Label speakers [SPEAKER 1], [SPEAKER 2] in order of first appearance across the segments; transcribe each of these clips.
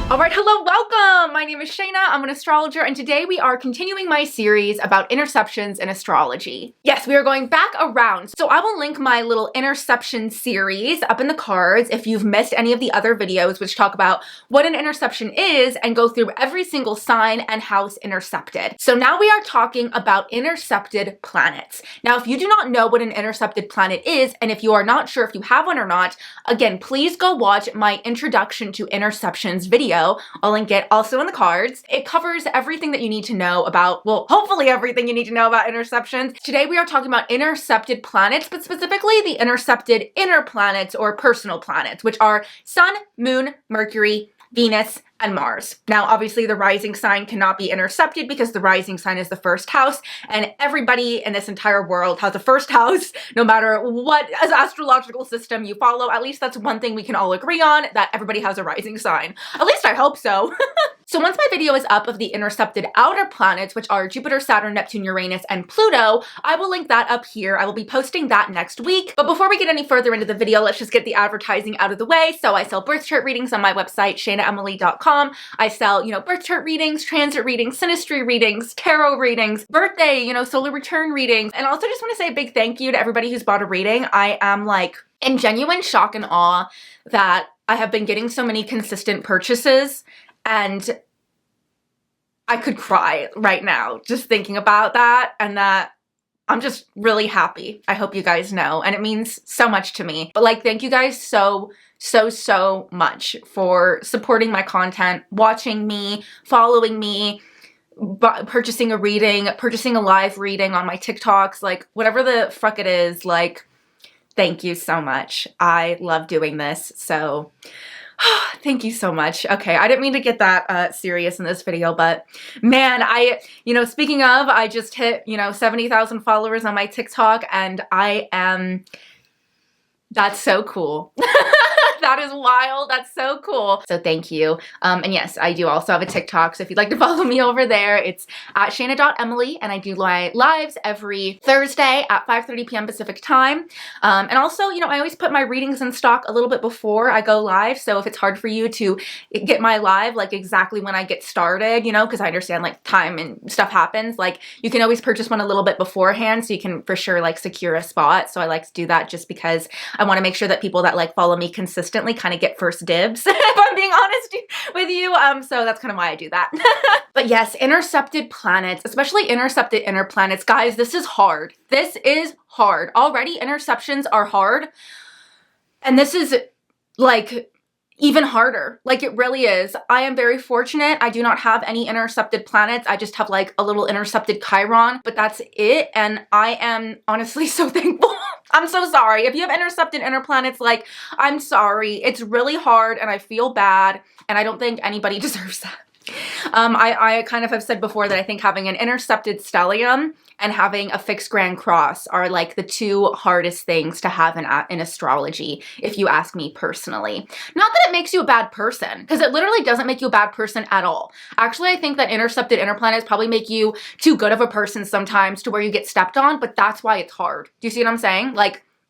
[SPEAKER 1] All right, hello, welcome. My name is Shaina. I'm an astrologer, and today we are continuing my series about interceptions in astrology. Yes, we are going back around. So I will link my little interception series up in the cards if you've missed any of the other videos which talk about what an interception is and go through every single sign and house intercepted. So now we are talking about intercepted planets. Now, if you do not know what an intercepted planet is, and if you are not sure if you have one or not, again, please go watch my introduction to interceptions video. I'll link it also in the cards. It covers everything that you need to know about, well, hopefully everything you need to know about interceptions. Today we are talking about intercepted planets, but specifically the intercepted inner planets or personal planets, which are Sun, Moon, Mercury, Venus, and Mars. Now, obviously the rising sign cannot be intercepted because the rising sign is the first house, and everybody in this entire world has a first house, no matter what as astrological system you follow. At least that's one thing we can all agree on, that everybody has a rising sign. At least I hope so. So once my video is up of the intercepted outer planets, which are Jupiter, Saturn, Neptune, Uranus, and Pluto, I will link that up here. I will be posting that next week. But before we get any further into the video, let's just get the advertising out of the way. So I sell birth chart readings on my website, shainaemily.com. I sell, birth chart readings, transit readings, synastry readings, tarot readings, birthday, solar return readings. And also just want to say a big thank you to everybody who's bought a reading. I am like in genuine shock and awe that I have been getting so many consistent purchases, and I could cry right now just thinking about that, and that I'm just really happy. I hope you guys know, and it means so much to me. But thank you guys so much for supporting my content, watching me, following me, purchasing a reading, purchasing a live reading on my TikToks, whatever the fuck it is, thank you so much. I love doing this, so thank you so much. Okay, I didn't mean to get that serious in this video, but man, speaking of, I just hit, 70,000 followers on my TikTok, and that's so cool. That is wild. That's so cool. So thank you. And yes, I do also have a TikTok, so if you'd like to follow me over there, it's at shaina.emily, and I do lives every Thursday at 5:30 p.m. Pacific time. And also, I always put my readings in stock a little bit before I go live, so if it's hard for you to get my live, exactly when I get started, because I understand, time and stuff happens, you can always purchase one a little bit beforehand, so you can for sure, secure a spot. So I like to do that just because I want to make sure that people that, follow me consistently kind of get first dibs, if I'm being honest with you. So that's kind of why I do that. But yes, intercepted planets, especially intercepted inner planets. Guys, this is hard. This is hard. Already interceptions are hard. And this is even harder. It really is. I am very fortunate. I do not have any intercepted planets. I just have a little intercepted Chiron, but that's it. And I am honestly so thankful. I'm so sorry. If you have intercepted inner planets, I'm sorry. It's really hard and I feel bad, and I don't think anybody deserves that. I kind of have said before that I think having an intercepted stellium and having a fixed grand cross are the two hardest things to have in astrology, if you ask me personally. Not that it makes you a bad person, because it literally doesn't make you a bad person at all. Actually, I think that intercepted inner planets probably make you too good of a person sometimes to where you get stepped on, but that's why it's hard. Do you see what I'm saying?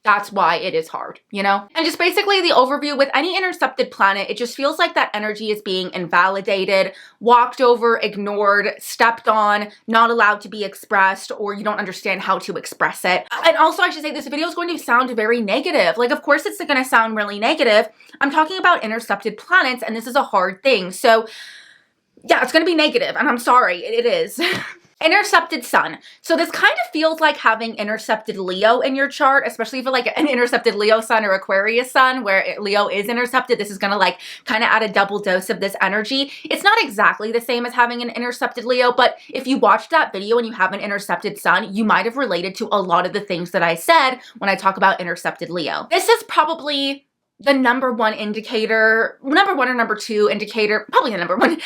[SPEAKER 1] That's why it is hard, And just basically the overview with any intercepted planet, it just feels like that energy is being invalidated, walked over, ignored, stepped on, not allowed to be expressed, or you don't understand how to express it. And also, I should say this video is going to sound very negative. Of course it's going to sound really negative. I'm talking about intercepted planets, and this is a hard thing. So yeah, it's going to be negative, and I'm sorry, it is. Intercepted sun. So this kind of feels like having intercepted Leo in your chart, especially for an intercepted Leo sun or Aquarius sun where Leo is intercepted. This is going to kind of add a double dose of this energy. It's not exactly the same as having an intercepted Leo, but if you watched that video and you have an intercepted sun, you might have related to a lot of the things that I said when I talk about intercepted Leo. This is probably the number one indicator, number one or number two indicator, probably the number one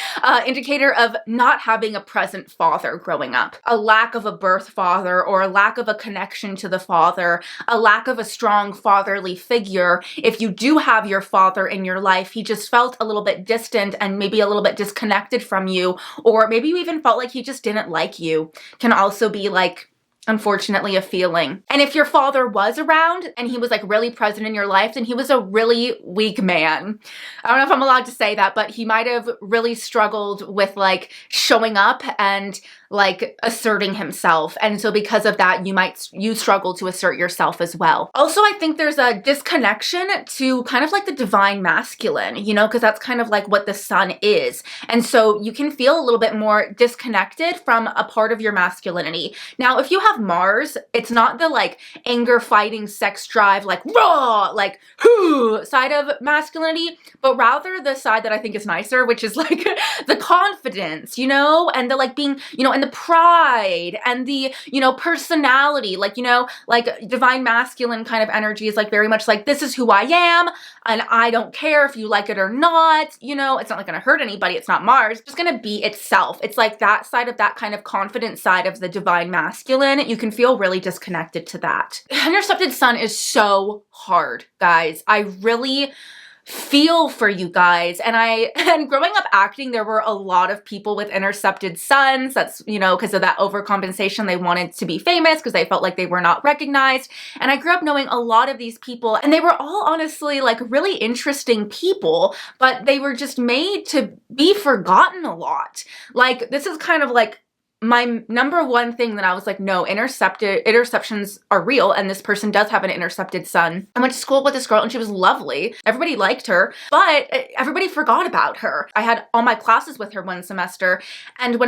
[SPEAKER 1] indicator of not having a present father growing up. A lack of a birth father, or a lack of a connection to the father, a lack of a strong fatherly figure. If you do have your father in your life, he just felt a little bit distant and maybe a little bit disconnected from you, or maybe you even felt like he just didn't like you. Can also be unfortunately, a feeling. And if your father was around and he was like really present in your life, then he was a really weak man. I don't know if I'm allowed to say that, but he might have really struggled with like showing up and like asserting himself. And so because of that, you struggle to assert yourself as well. Also, I think there's a disconnection to kind of like the divine masculine, you know, because that's kind of like what the sun is. And so you can feel a little bit more disconnected from a part of your masculinity. Now, if you have Mars, it's not the like anger, fighting, sex drive, like raw, like whoo side of masculinity, but rather the side that I think is nicer, which is like the confidence, you know, and the like being, you know, and the pride and the, you know, personality, like, you know, like divine masculine kind of energy is like very much like, this is who I am and I don't care if you like it or not, you know, it's not like gonna hurt anybody, it's not Mars, it's just gonna be itself. It's like that side of that kind of confident side of the divine masculine. You can feel really disconnected to that. Intercepted sun is so hard, guys. I really feel for you guys. And growing up acting, there were a lot of people with intercepted suns. That's, you know, because of that overcompensation, they wanted to be famous because they felt like they were not recognized. And I grew up knowing a lot of these people, and they were all honestly like really interesting people, but they were just made to be forgotten a lot. Like, this is kind of like my number one thing that I was like, no, interceptions are real, and this person does have an intercepted sun. I went to school with this girl and she was lovely. Everybody liked her, but everybody forgot about her. I had all my classes with her one semester, and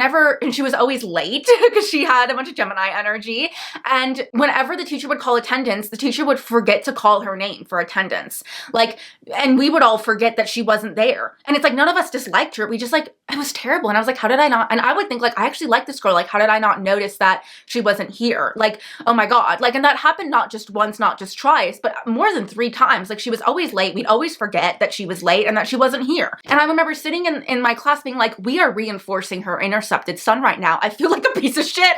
[SPEAKER 1] she was always late because she had a bunch of Gemini energy. And whenever the teacher would call attendance, the teacher would forget to call her name for attendance. Like, and we would all forget that she wasn't there. And it's like, none of us disliked her. We just like, it was terrible. And I was like, how did I not? And I would think like, I actually like this girl. Like, how did I not notice that she wasn't here? Like, oh my God. Like, and that happened not just once, not just twice, but more than 3 times. Like, she was always late. We'd always forget that she was late and that she wasn't here. And I remember sitting in my class being like, we are reinforcing her intercepted sun right now. I feel like a piece of shit.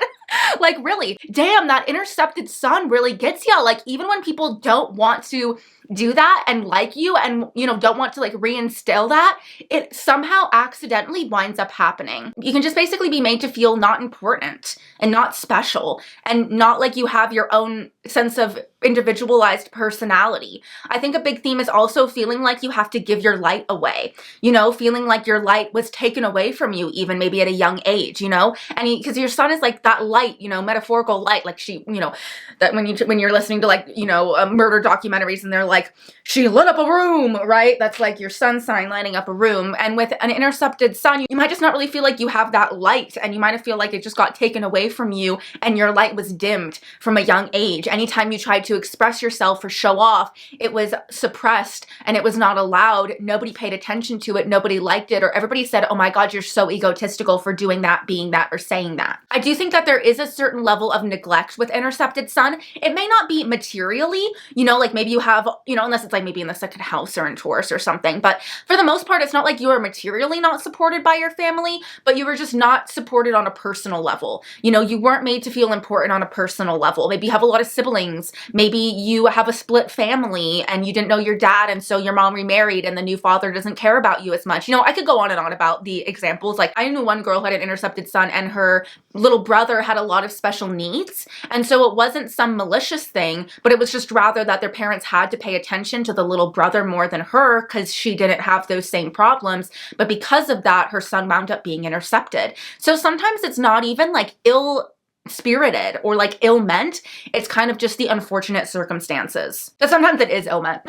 [SPEAKER 1] Like, really, damn, that intercepted sun really gets you. Like, even when people don't want to do that and like you and, you know, don't want to like reinstill that, it somehow accidentally winds up happening. You can just basically be made to feel not important and not special and not like you have your own sense of individualized personality. I think a big theme is also feeling like you have to give your light away, you know, feeling like your light was taken away from you even maybe at a young age, you know, and because your sun is like that light, you know, metaphorical light, like she, you know, that when you're listening to like, you know, murder documentaries and they're like, she lit up a room, right? That's like your sun sign lighting up a room. And with an intercepted sun, you might just not really feel like you have that light, and you might feel like it just got taken away from you and your light was dimmed from a young age. Anytime you tried to express yourself or show off, it was suppressed and it was not allowed. Nobody paid attention to it. Nobody liked it, or everybody said, oh my God, you're so egotistical for doing that, being that, or saying that. I do think that there is a certain level of neglect with intercepted sun. It may not be materially, you know, like maybe you have, you know, unless it's like maybe in the second house or in Taurus or something. But for the most part, it's not like you are materially not supported by your family, but you were just not supported on a personal level. You know, you weren't made to feel important on a personal level. Maybe you have a lot of siblings. Maybe you have a split family and you didn't know your dad, and so your mom remarried and the new father doesn't care about you as much. You know, I could go on and on about the examples. Like, I knew one girl who had an intercepted sun and her little brother had a lot of special needs. And so it wasn't some malicious thing, but it was just rather that their parents had to pay attention to the little brother more than her because she didn't have those same problems. But because of that, her son wound up being intercepted. So sometimes it's not even like ill-spirited or like ill-meant. It's kind of just the unfortunate circumstances. But sometimes it is ill-meant.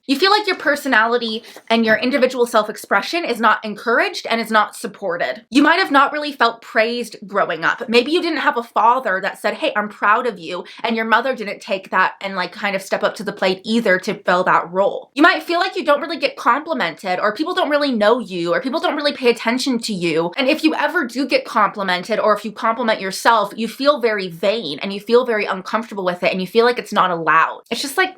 [SPEAKER 1] You feel like your personality and your individual self-expression is not encouraged and is not supported. You might have not really felt praised growing up. Maybe you didn't have a father that said, hey, I'm proud of you, and your mother didn't take that and like kind of step up to the plate either to fill that role. You might feel like you don't really get complimented, or people don't really know you, or people don't really pay attention to you. And if you ever do get complimented, or if you compliment yourself, you feel very vain and you feel very uncomfortable with it, and you feel like it's not allowed. It's just like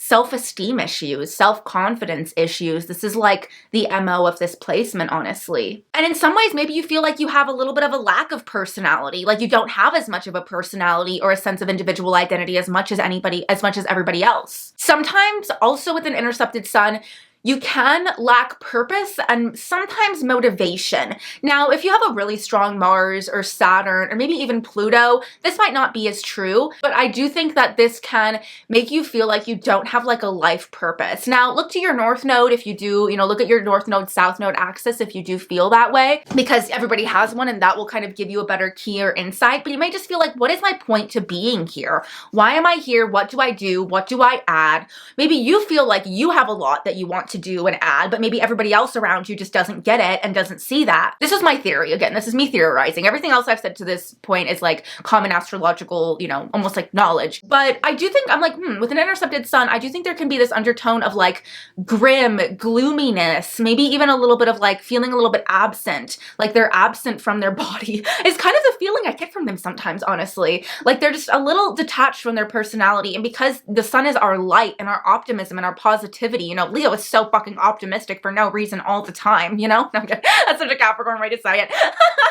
[SPEAKER 1] self-esteem issues, self-confidence issues. This is like the MO of this placement, honestly. And in some ways, maybe you feel like you have a little bit of a lack of personality, like you don't have as much of a personality or a sense of individual identity as much as everybody else. Sometimes also with an intercepted sun, you can lack purpose and sometimes motivation. Now, if you have a really strong Mars or Saturn or maybe even Pluto, this might not be as true, but I do think that this can make you feel like you don't have like a life purpose. Now, look to your North Node if you do, look at your North Node, South Node axis if you do feel that way, because everybody has one and that will kind of give you a better key or insight, but you might just feel like, what is my point to being here? Why am I here? What do I do? What do I add? Maybe you feel like you have a lot that you want to do and add, but maybe everybody else around you just doesn't get it and doesn't see that. This is my theory. Again, this is me theorizing. Everything else I've said to this point is like common astrological, almost like knowledge. But I do think, I'm like, with an intercepted sun, I do think there can be this undertone of like grim, gloominess, maybe even a little bit of like feeling a little bit absent, like they're absent from their body. It's kind of the feeling I get from them sometimes, honestly. Like they're just a little detached from their personality. And because the sun is our light and our optimism and our positivity, Leo is so fucking optimistic for no reason all the time, No, I'm kidding. That's such a Capricorn way to say it.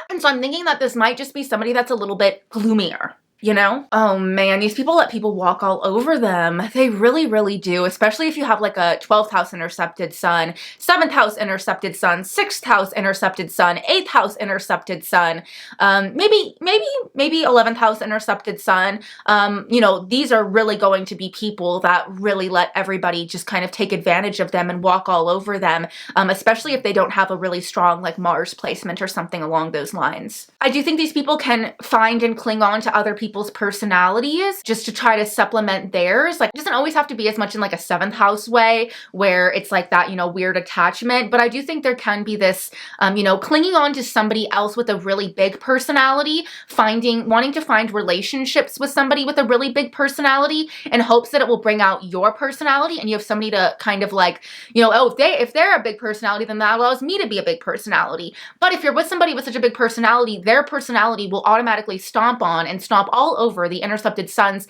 [SPEAKER 1] And so I'm thinking that this might just be somebody that's a little bit gloomier. Oh man, these people let people walk all over them. They really, really do, especially if you have like a 12th house intercepted sun, 7th house intercepted sun, 6th house intercepted sun, 8th house intercepted sun, maybe 11th house intercepted sun. These are really going to be people that really let everybody just kind of take advantage of them and walk all over them, especially if they don't have a really strong like Mars placement or something along those lines. I do think these people can find and cling on to other people's personalities just to try to supplement theirs. Like, it doesn't always have to be as much in like a 7th house way where it's like that, weird attachment. But I do think there can be this, clinging on to somebody else with a really big personality, wanting to find relationships with somebody with a really big personality in hopes that it will bring out your personality and you have somebody to kind of like, if they're a big personality, then that allows me to be a big personality. But if you're with somebody with such a big personality, their personality will automatically stomp all over the intercepted sun's,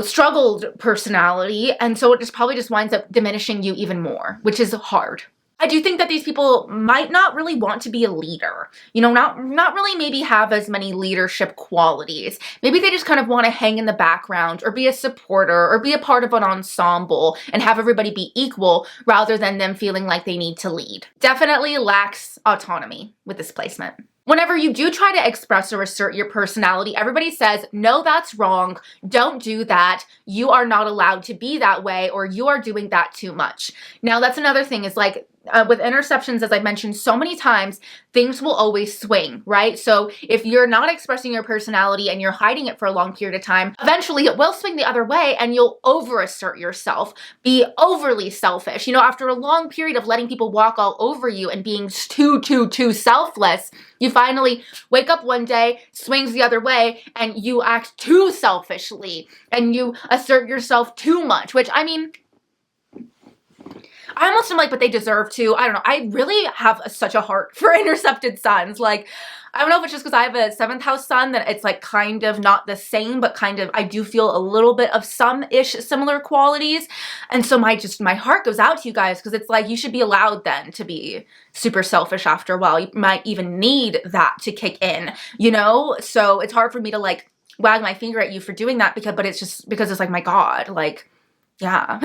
[SPEAKER 1] struggled personality. And so it just probably just winds up diminishing you even more, which is hard. I do think that these people might not really want to be a leader, not really maybe have as many leadership qualities. Maybe they just kind of want to hang in the background or be a supporter or be a part of an ensemble and have everybody be equal rather than them feeling like they need to lead. Definitely lacks autonomy with this placement. Whenever you do try to express or assert your personality, everybody says, no, that's wrong. Don't do that. You are not allowed to be that way, or you are doing that too much. Now, that's another thing is like, with interceptions, as I mentioned so many times, things will always swing, right? So if you're not expressing your personality and you're hiding it for a long period of time, eventually it will swing the other way and you'll over-assert yourself, be overly selfish. After a long period of letting people walk all over you and being too selfless, you finally wake up one day, swings the other way, and you act too selfishly and you assert yourself too much, which I almost am like, but they deserve to. I don't know. I really have such a heart for intercepted suns. Like, I don't know if it's just because I have a 7th house sun that it's like kind of not the same, but kind of I do feel a little bit of some-ish similar qualities. And so my heart goes out to you guys because it's like you should be allowed then to be super selfish after a while. You might even need that to kick in, So it's hard for me to like wag my finger at you for doing that but it's just because it's like, my God, like, yeah.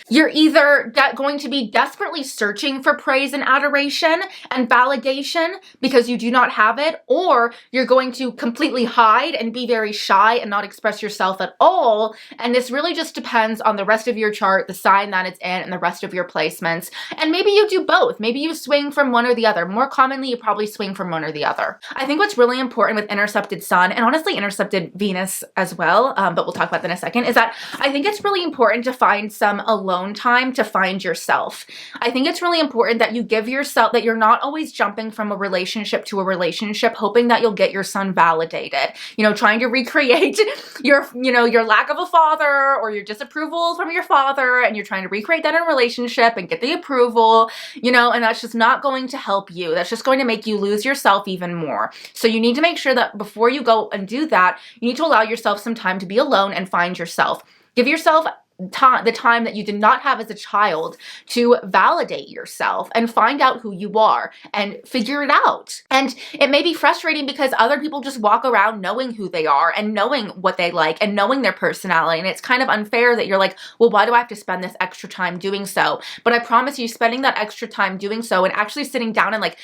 [SPEAKER 1] You're either going to be desperately searching for praise and adoration and validation because you do not have it, or you're going to completely hide and be very shy and not express yourself at all. And this really just depends on the rest of your chart, the sign that it's in, and the rest of your placements. And maybe you do both. Maybe you swing from one or the other. More commonly, you probably swing from one or the other. I think what's really important with intercepted sun, and honestly intercepted Venus as well, but we'll talk about that in a second, is that I think it's really important to find some alone time to find yourself. I think it's really important that you give yourself, that you're not always jumping from a relationship to a relationship, hoping that you'll get your son validated, trying to recreate your lack of a father or your disapproval from your father, and you're trying to recreate that in a relationship and get the approval, and that's just not going to help you. That's just going to make you lose yourself even more. So you need to make sure that before you go and do that, you need to allow yourself some time to be alone and find yourself. Give yourself the time that you did not have as a child to validate yourself and find out who you are and figure it out. And it may be frustrating because other people just walk around knowing who they are and knowing what they like and knowing their personality. And it's kind of unfair that you're like, well, why do I have to spend this extra time doing so? But I promise you, spending that extra time doing so and actually sitting down and like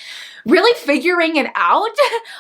[SPEAKER 1] really figuring it out,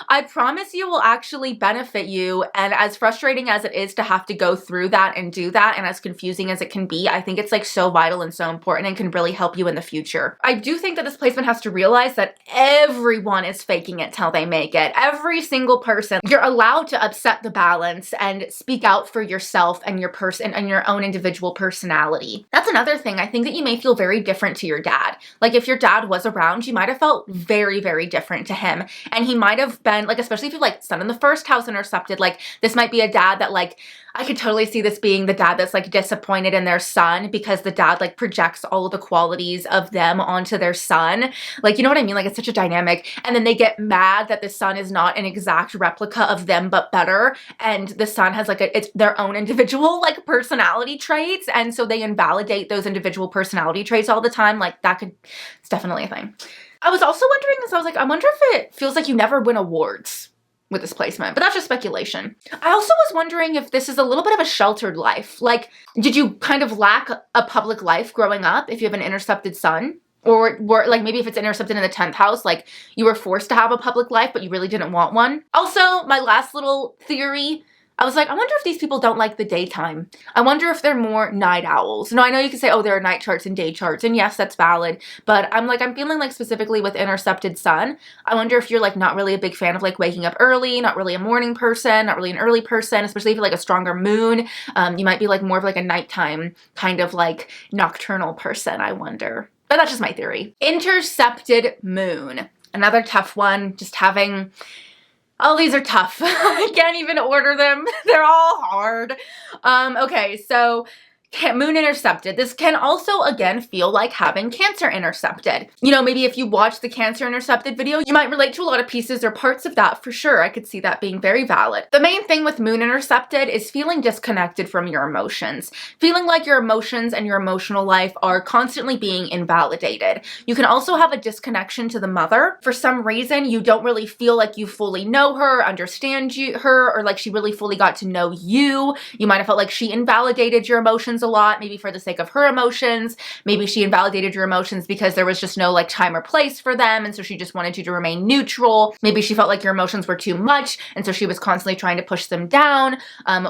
[SPEAKER 1] I promise you will actually benefit you. And as frustrating as it is to have to go through that and do that, and as confusing as it can be, I think it's like so vital and so important and can really help you in the future. I do think that this placement has to realize that everyone is faking it till they make it. Every single person. You're allowed to upset the balance and speak out for yourself and your person and your own individual personality. That's another thing. I think that you may feel very different to your dad. Like if your dad was around, you might have felt very, very different to him. And he might have been like, especially if you like sun in the first house intercepted, like this might be a dad that like, I could totally see this being the dad that's like disappointed in their son because the dad like projects all of the qualities of them onto their son. Like, you know what I mean? Like it's such a dynamic. And then they get mad that the son is not an exact replica of them, but better. And the son has like it's their own individual like personality traits. And so they invalidate those individual personality traits all the time. Like it's definitely a thing. I was also wondering this, I was like, I wonder if it feels like you never win awards with this placement, but that's just speculation. I also was wondering if this is a little bit of a sheltered life. Like, did you kind of lack a public life growing up if you have an intercepted sun? Or like maybe if it's intercepted in the 10th house, like you were forced to have a public life, but you really didn't want one. Also, my last little theory, I was like, I wonder if these people don't like the daytime. I wonder if they're more night owls. Now, I know you can say, oh, there are night charts and day charts, and yes, that's valid, but I'm feeling like specifically with intercepted sun, I wonder if you're like not really a big fan of like waking up early, not really a morning person, not really an early person, especially if you're like a stronger moon. You might be like more of like a nighttime kind of like nocturnal person, I wonder. But that's just my theory. Intercepted moon. Another tough one, just having... Oh, these are tough. I can't even order them. They're all hard. Okay, so moon intercepted. This can also, again, feel like having Cancer intercepted. You know, maybe if you watch the Cancer intercepted video, you might relate to a lot of pieces or parts of that for sure. I could see that being very valid. The main thing with moon intercepted is feeling disconnected from your emotions. Feeling like your emotions and your emotional life are constantly being invalidated. You can also have a disconnection to the mother. For some reason, you don't really feel like you fully know her, understand her, or like she really fully got to know you. You might have felt like she invalidated your emotions a lot, maybe for the sake of her emotions. Maybe she invalidated your emotions because there was just no like time or place for them, and so she just wanted you to remain neutral. Maybe she felt like your emotions were too much, and so she was constantly trying to push them down.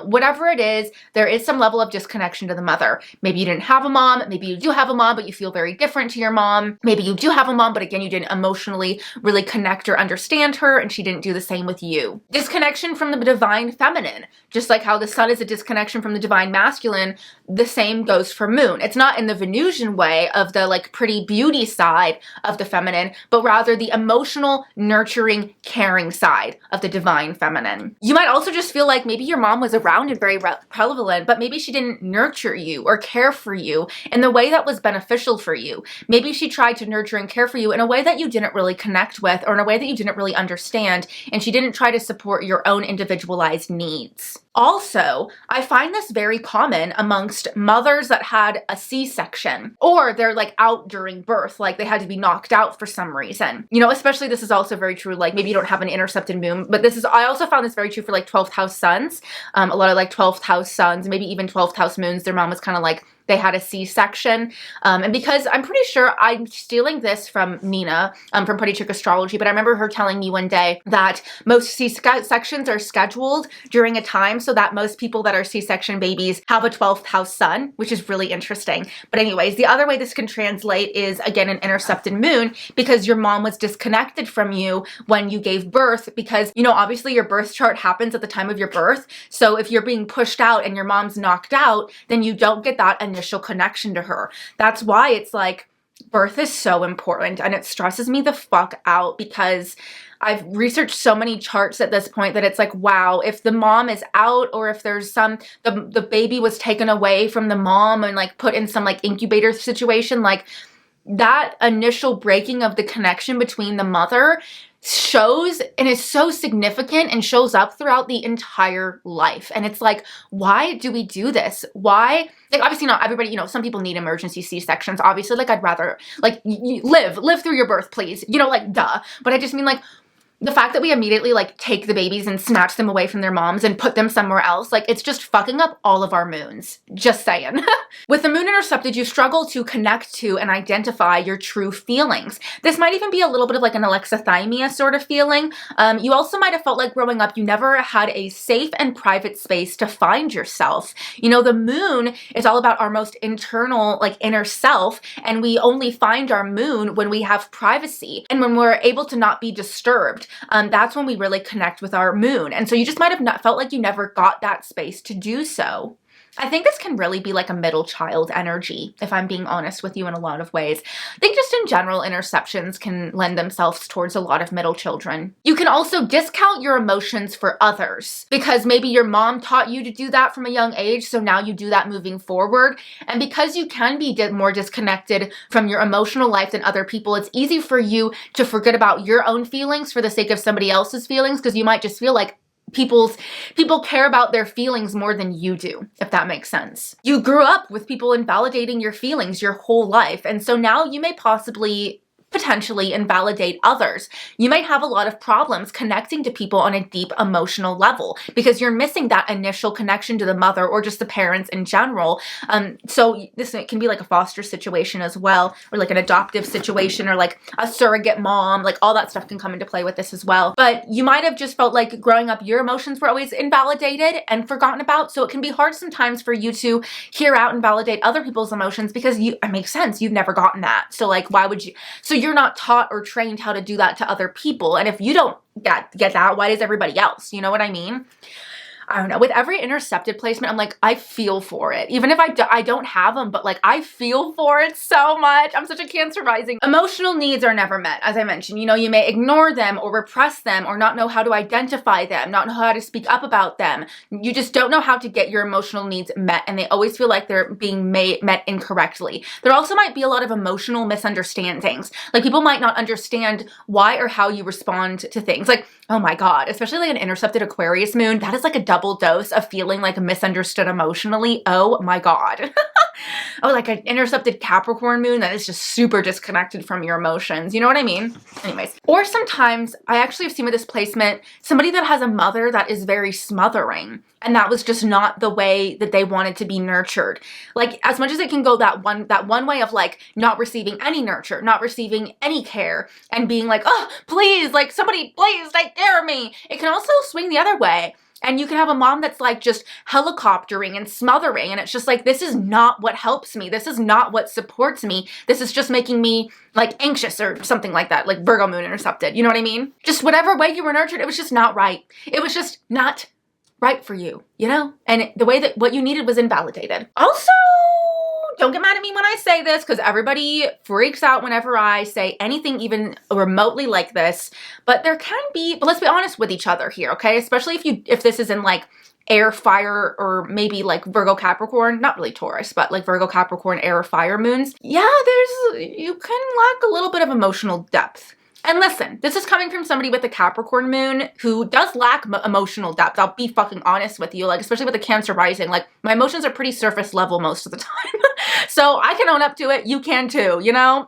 [SPEAKER 1] Whatever it is, there is some level of disconnection to the mother. Maybe you didn't have a mom, maybe you do have a mom, but you feel very different to your mom. Maybe you do have a mom, but again, you didn't emotionally really connect or understand her, and she didn't do the same with you. Disconnection from the divine feminine. Just like how the sun is a disconnection from the divine masculine, the same goes for moon. It's not in the Venusian way of the like pretty beauty side of the feminine, but rather the emotional, nurturing, caring side of the divine feminine. You might also just feel like maybe your mom was around and very prevalent, but maybe she didn't nurture you or care for you in the way that was beneficial for you. Maybe she tried to nurture and care for you in a way that you didn't really connect with or in a way that you didn't really understand, and she didn't try to support your own individualized needs. Also, I find this very common amongst mothers that had a C-section, or they're like out during birth, like they had to be knocked out for some reason. You know, especially this is also very true, like maybe you don't have an intercepted moon, but I also found this very true for like 12th house suns. A lot of like 12th house suns, maybe even 12th house moons, their mom was kind of like, they had a C-section. And because I'm pretty sure I'm stealing this from Nina from Pretty Chick Astrology, but I remember her telling me one day that most C-sections are scheduled during a time so that most people that are C-section babies have a 12th house sun, which is really interesting. But anyways, the other way this can translate is, again, an intercepted moon, because your mom was disconnected from you when you gave birth, because, you know, obviously your birth chart happens at the time of your birth. So if you're being pushed out and your mom's knocked out, then you don't get that initial connection to her. That's why it's like birth is so important, and it stresses me the fuck out because I've researched so many charts at this point that it's like, wow, if the mom is out, or if there's the baby was taken away from the mom and like put in some like incubator situation, like that initial breaking of the connection between the mother shows and is so significant and shows up throughout the entire life. And it's like, why do we do this? Why? Like, obviously not everybody, you know, some people need emergency C-sections. Obviously, like, I'd rather, like, live through your birth, please. You know, like, duh. But I just mean, like, the fact that we immediately, like, take the babies and snatch them away from their moms and put them somewhere else, like, it's just fucking up all of our moons. Just saying. With the moon intercepted, you struggle to connect to and identify your true feelings. This might even be a little bit of like an alexithymia sort of feeling. You also might have felt like growing up, you never had a safe and private space to find yourself. You know, the moon is all about our most internal, like, inner self, and we only find our moon when we have privacy and when we're able to not be disturbed. That's when we really connect with our moon. And so you just might have not felt like you never got that space to do so. I think this can really be like a middle child energy, if I'm being honest with you in a lot of ways. I think just in general, interceptions can lend themselves towards a lot of middle children. You can also discount your emotions for others because maybe your mom taught you to do that from a young age, so now you do that moving forward. And because you can be more disconnected from your emotional life than other people, it's easy for you to forget about your own feelings for the sake of somebody else's feelings, because you might just feel like people care about their feelings more than you do, if that makes sense. You grew up with people invalidating your feelings your whole life, and so now you may potentially invalidate others. You might have a lot of problems connecting to people on a deep emotional level because you're missing that initial connection to the mother or just the parents in general. So this can be like a foster situation as well, or like an adoptive situation, or like a surrogate mom, like all that stuff can come into play with this as well. But you might have just felt like growing up, your emotions were always invalidated and forgotten about. So it can be hard sometimes for you to hear out and validate other people's emotions because it makes sense. You've never gotten that. So like, why would you? So you're not taught or trained how to do that to other people. And if you don't get that, why does everybody else? You know what I mean? I don't know. With every intercepted placement, I'm like, I feel for it. Even if I don't have them, but like, I feel for it so much. I'm such a Cancer rising. Emotional needs are never met. As I mentioned, you know, you may ignore them or repress them or not know how to identify them, not know how to speak up about them. You just don't know how to get your emotional needs met, and they always feel like they're being met incorrectly. There also might be a lot of emotional misunderstandings. Like, people might not understand why or how you respond to things. Like, oh my God, especially like an intercepted Aquarius moon, that is like a double dose of feeling like misunderstood emotionally. Oh my God. Oh, like an intercepted Capricorn moon that is just super disconnected from your emotions. You know what I mean? Anyways. Or sometimes I actually have seen with this placement, somebody that has a mother that is very smothering. And that was just not the way that they wanted to be nurtured. Like, as much as it can go that one way of like not receiving any nurture, not receiving any care, and being like, oh, please, like, somebody, please take care of me. It can also swing the other way. And you can have a mom that's like just helicoptering and smothering. And it's just like, this is not what helps me. This is not what supports me. This is just making me like anxious or something like that, like Virgo moon intercepted. You know what I mean? Just whatever way you were nurtured, it was just not right. It was just not right for you, you know? And the way that what you needed was invalidated. Also, don't get mad at me when I say this, because everybody freaks out whenever I say anything even remotely like this, but there can be, but let's be honest with each other here, okay? Especially if this is in like air, fire, or maybe like Virgo, Capricorn, not really Taurus, but like Virgo, Capricorn, air, fire moons. Yeah, you can lack a little bit of emotional depth. And listen, this is coming from somebody with a Capricorn moon who does lack emotional depth. I'll be fucking honest with you, like, especially with the Cancer rising, like, my emotions are pretty surface level most of the time. So I can own up to it. You can too, you know?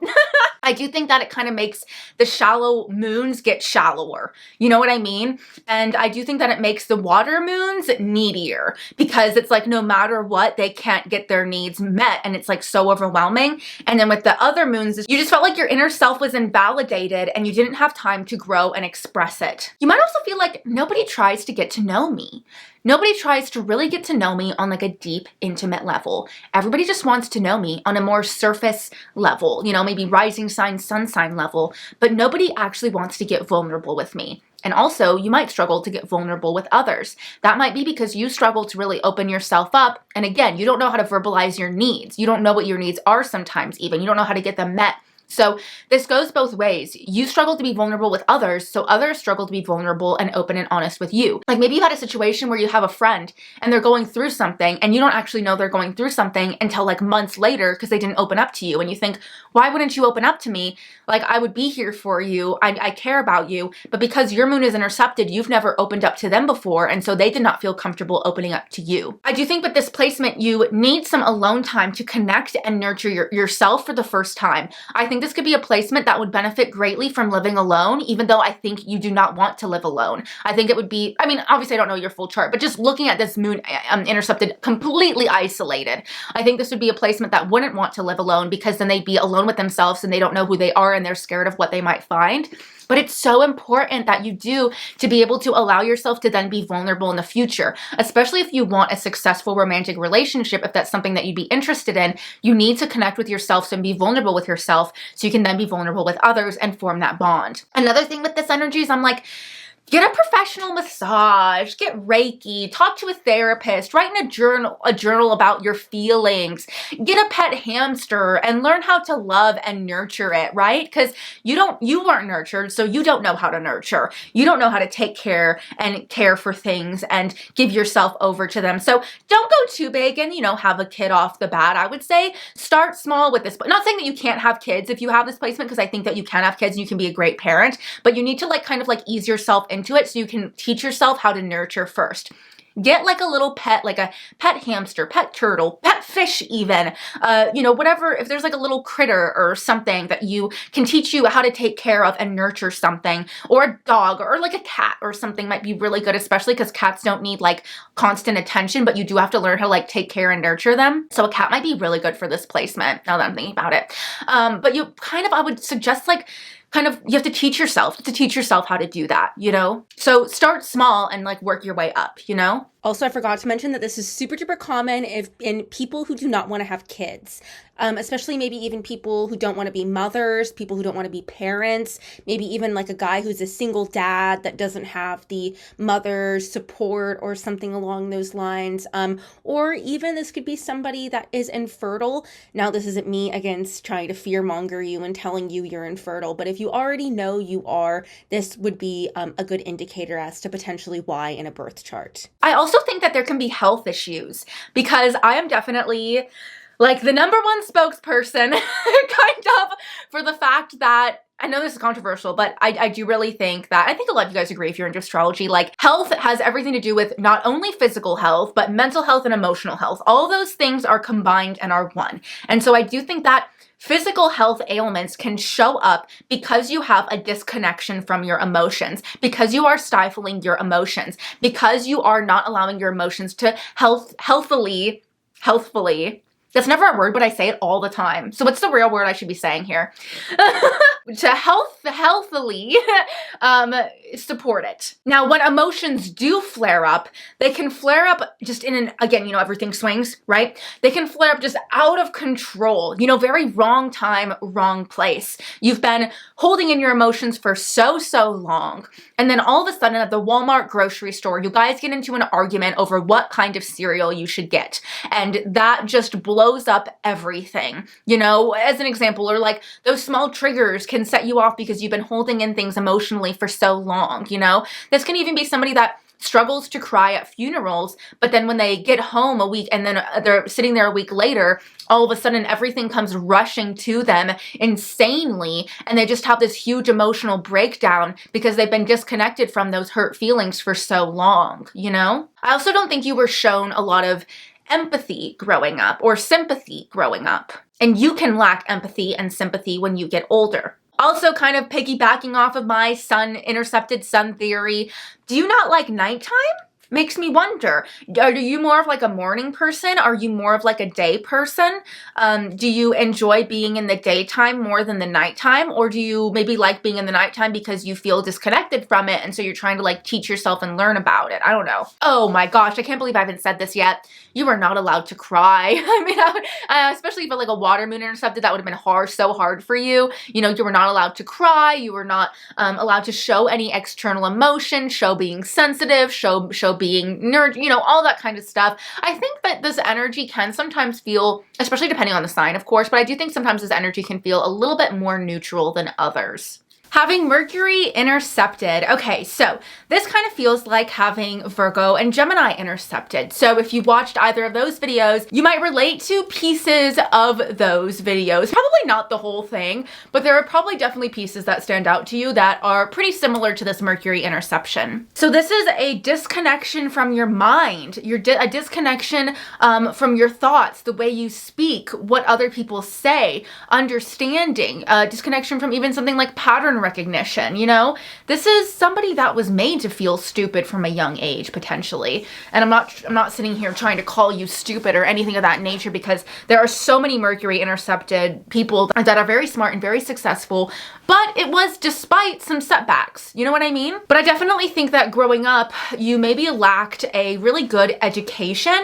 [SPEAKER 1] I do think that it kind of makes the shallow moons get shallower. You know what I mean? And I do think that it makes the water moons needier, because it's like, no matter what, they can't get their needs met. And it's like so overwhelming. And then with the other moons, you just felt like your inner self was invalidated and you didn't have time to grow and express it. You might also feel like nobody tries to get to know me. Nobody tries to really get to know me on like a deep, intimate level. Everybody just wants to know me on a more surface level, you know, maybe rising sign, sun sign level, but nobody actually wants to get vulnerable with me. And also, you might struggle to get vulnerable with others. That might be because you struggle to really open yourself up. And again, you don't know how to verbalize your needs. You don't know what your needs are sometimes even. You don't know how to get them met So this goes both ways. You struggle to be vulnerable with others, so others struggle to be vulnerable and open and honest with you. Like maybe you had a situation where you have a friend and they're going through something and you don't actually know they're going through something until like months later because they didn't open up to you. And you think, why wouldn't you open up to me? Like I would be here for you. I care about you. But because your moon is intercepted, you've never opened up to them before. And so they did not feel comfortable opening up to you. I do think with this placement, you need some alone time to connect and nurture yourself for the first time. I think this could be a placement that would benefit greatly from living alone, even though I think you do not want to live alone. I think it would be, I mean, obviously I don't know your full chart, but just looking at this moon intercepted, completely isolated, I think this would be a placement that wouldn't want to live alone because then they'd be alone with themselves and they don't know who they are and they're scared of what they might find. But it's so important that you do to be able to allow yourself to then be vulnerable in the future, especially if you want a successful romantic relationship. If that's something that you'd be interested in, you need to connect with yourself and be vulnerable with yourself so you can then be vulnerable with others and form that bond. Another thing with this energy is I'm like, get a professional massage, get Reiki, talk to a therapist, write in a journal about your feelings, get a pet hamster and learn how to love and nurture it, right? Because you weren't nurtured, so you don't know how to nurture. You don't know how to take care and care for things and give yourself over to them. So don't go too big and, have a kid off the bat. I would say start small with this. But not saying that you can't have kids if you have this placement, because I think that you can have kids and you can be a great parent, but you need to kind of ease yourself into it so you can teach yourself how to nurture first. Get like a little pet, like a pet hamster, pet turtle, pet fish even, whatever. If there's like a little critter or something that you can teach you how to take care of and nurture something, or a dog or like a cat or something might be really good, especially because cats don't need like constant attention, but you do have to learn how to take care and nurture them. So a cat might be really good for this placement now that I'm thinking about it. But I would suggest you have to teach yourself how to do that, So start small and work your way up,
[SPEAKER 2] Also, I forgot to mention that this is super duper common in people who do not want to have kids, especially maybe even people who don't want to be mothers, people who don't want to be parents, maybe even like a guy who's a single dad that doesn't have the mother's support or something along those lines. Or even this could be somebody that is infertile. Now, this isn't me against trying to fearmonger you and telling you you're infertile, but if you already know you are, this would be a good indicator as to potentially why in a birth chart.
[SPEAKER 1] I also think that there can be health issues because I am definitely the number one spokesperson kind of for the fact that, I know this is controversial, but I do really think that, I think a lot of you guys agree if you're into astrology, health has everything to do with not only physical health, but mental health and emotional health. All those things are combined and are one. And so I do think that physical health ailments can show up because you have a disconnection from your emotions, because you are stifling your emotions, because you are not allowing your emotions to healthfully, that's never a word, but I say it all the time. So what's the real word I should be saying here? To healthily support it. Now, when emotions do flare up, they can flare up just again, everything swings, right? They can flare up just out of control, very wrong time, wrong place. You've been holding in your emotions for so long. And then all of a sudden at the Walmart grocery store, you guys get into an argument over what kind of cereal you should get. And that just blows up everything, as an example, or those small triggers can set you off because you've been holding in things emotionally for so long, This can even be somebody that struggles to cry at funerals, but then when they get home a week and then they're sitting there a week later, all of a sudden everything comes rushing to them insanely, and they just have this huge emotional breakdown because they've been disconnected from those hurt feelings for so long, I also don't think you were shown a lot of empathy growing up or sympathy growing up, and you can lack empathy and sympathy when you get older. Also, kind of piggybacking off of my intercepted sun theory, do you not like nighttime? Makes me wonder, are you more of a morning person? Are you more of a day person? Do you enjoy being in the daytime more than the nighttime? Or do you maybe like being in the nighttime because you feel disconnected from it and so you're trying to teach yourself and learn about it? I don't know. Oh my gosh, I can't believe I haven't said this yet. You are not allowed to cry. I mean, especially for a water moon intercepted, that would have been so hard for you. You were not allowed to cry. You were not allowed to show any external emotion, show being sensitive, show being nerd, you know, all that kind of stuff. I think that this energy can sometimes feel, especially depending on the sign, of course, but I do think sometimes this energy can feel a little bit more neutral than others. Having Mercury intercepted. Okay, so this kind of feels like having Virgo and Gemini intercepted. So if you watched either of those videos, you might relate to pieces of those videos. Probably not the whole thing, but there are probably definitely pieces that stand out to you that are pretty similar to this Mercury interception. So this is a disconnection from your mind, a disconnection from your thoughts, the way you speak, what other people say, understanding, disconnection from even something like pattern recognition, you know? This is somebody that was made to feel stupid from a young age, potentially. And I'm not sitting here trying to call you stupid or anything of that nature, because there are so many Mercury intercepted people that are very smart and very successful, but it was despite some setbacks. You know what I mean? But I definitely think that growing up, you maybe lacked a really good education,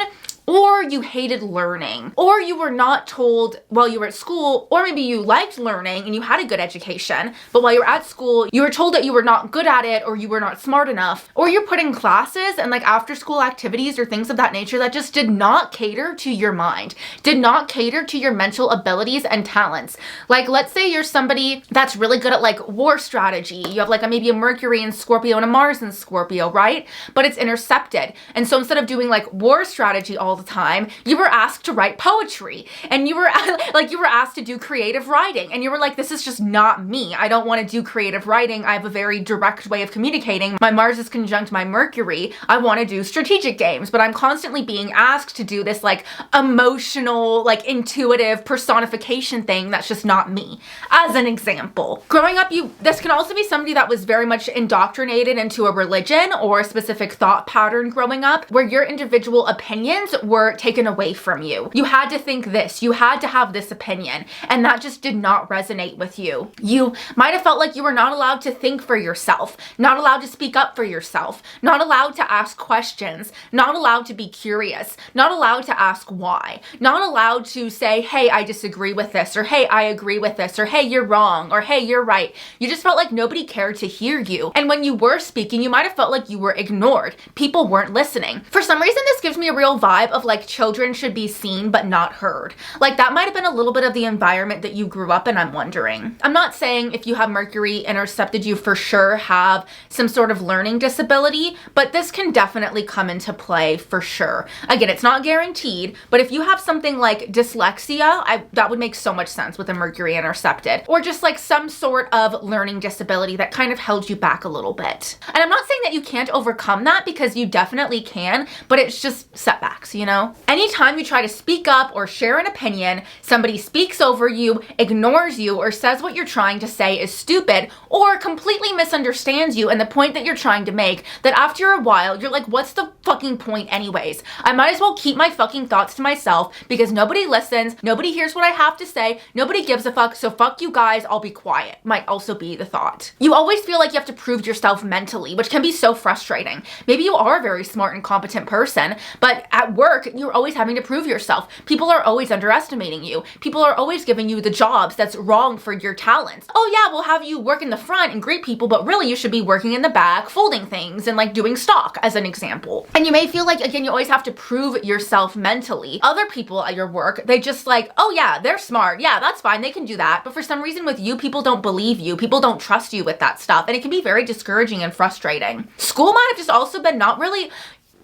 [SPEAKER 1] or you hated learning, or you were not told while you were at school, or maybe you liked learning and you had a good education, but while you were at school, you were told that you were not good at it, or you were not smart enough, or you're put in classes and like after school activities or things of that nature that just did not cater to your mind, did not cater to your mental abilities and talents. Like, let's say you're somebody that's really good at like war strategy. You have like maybe a Mercury in Scorpio and a Mars in Scorpio, right? But it's intercepted. And so instead of doing like war strategy all the time, you were asked to write poetry, and you were asked to do creative writing, and you were like, this is just not me. I don't want to do creative writing. I have a very direct way of communicating. My Mars is conjunct my Mercury. I want to do strategic games, but I'm constantly being asked to do this like emotional, like intuitive personification thing that's just not me, as an example. Growing up, this can also be somebody that was very much indoctrinated into a religion or a specific thought pattern growing up, where your individual opinions were taken away from you. You had to think this, you had to have this opinion, and that just did not resonate with you. You might have felt like you were not allowed to think for yourself, not allowed to speak up for yourself, not allowed to ask questions, not allowed to be curious, not allowed to ask why, not allowed to say, hey, I disagree with this, or hey, I agree with this, or hey, you're wrong, or hey, you're right. You just felt like nobody cared to hear you. And when you were speaking, you might have felt like you were ignored. People weren't listening. For some reason, this gives me a real vibe of like children should be seen but not heard. Like that might have been a little bit of the environment that you grew up in, I'm wondering. I'm not saying if you have Mercury intercepted, you for sure have some sort of learning disability, but this can definitely come into play for sure. Again, it's not guaranteed, but if you have something like dyslexia, that would make so much sense with a Mercury intercepted, or just like some sort of learning disability that kind of held you back a little bit. And I'm not saying that you can't overcome that, because you definitely can, but it's just setbacks, you know? Anytime you try to speak up or share an opinion, somebody speaks over you, ignores you, or says what you're trying to say is stupid, or completely misunderstands you and the point that you're trying to make, that after a while, you're like, what's the fucking point anyways? I might as well keep my fucking thoughts to myself, because nobody listens, nobody hears what I have to say, nobody gives a fuck, so fuck you guys, I'll be quiet. Might also be the thought. You always feel like you have to prove yourself mentally, which can be so frustrating. Maybe you are a very smart and competent person, but at work, you're always having to prove yourself. People are always underestimating you. People are always giving you the jobs that's wrong for your talents. Oh yeah, we'll have you work in the front and greet people, but really you should be working in the back, folding things and like doing stock, as an example. And you may feel like, again, you always have to prove yourself mentally. Other people at your work, they just like, oh yeah, they're smart. Yeah, that's fine. They can do that. But for some reason with you, people don't believe you. People don't trust you with that stuff. And it can be very discouraging and frustrating. School might have just also been not really.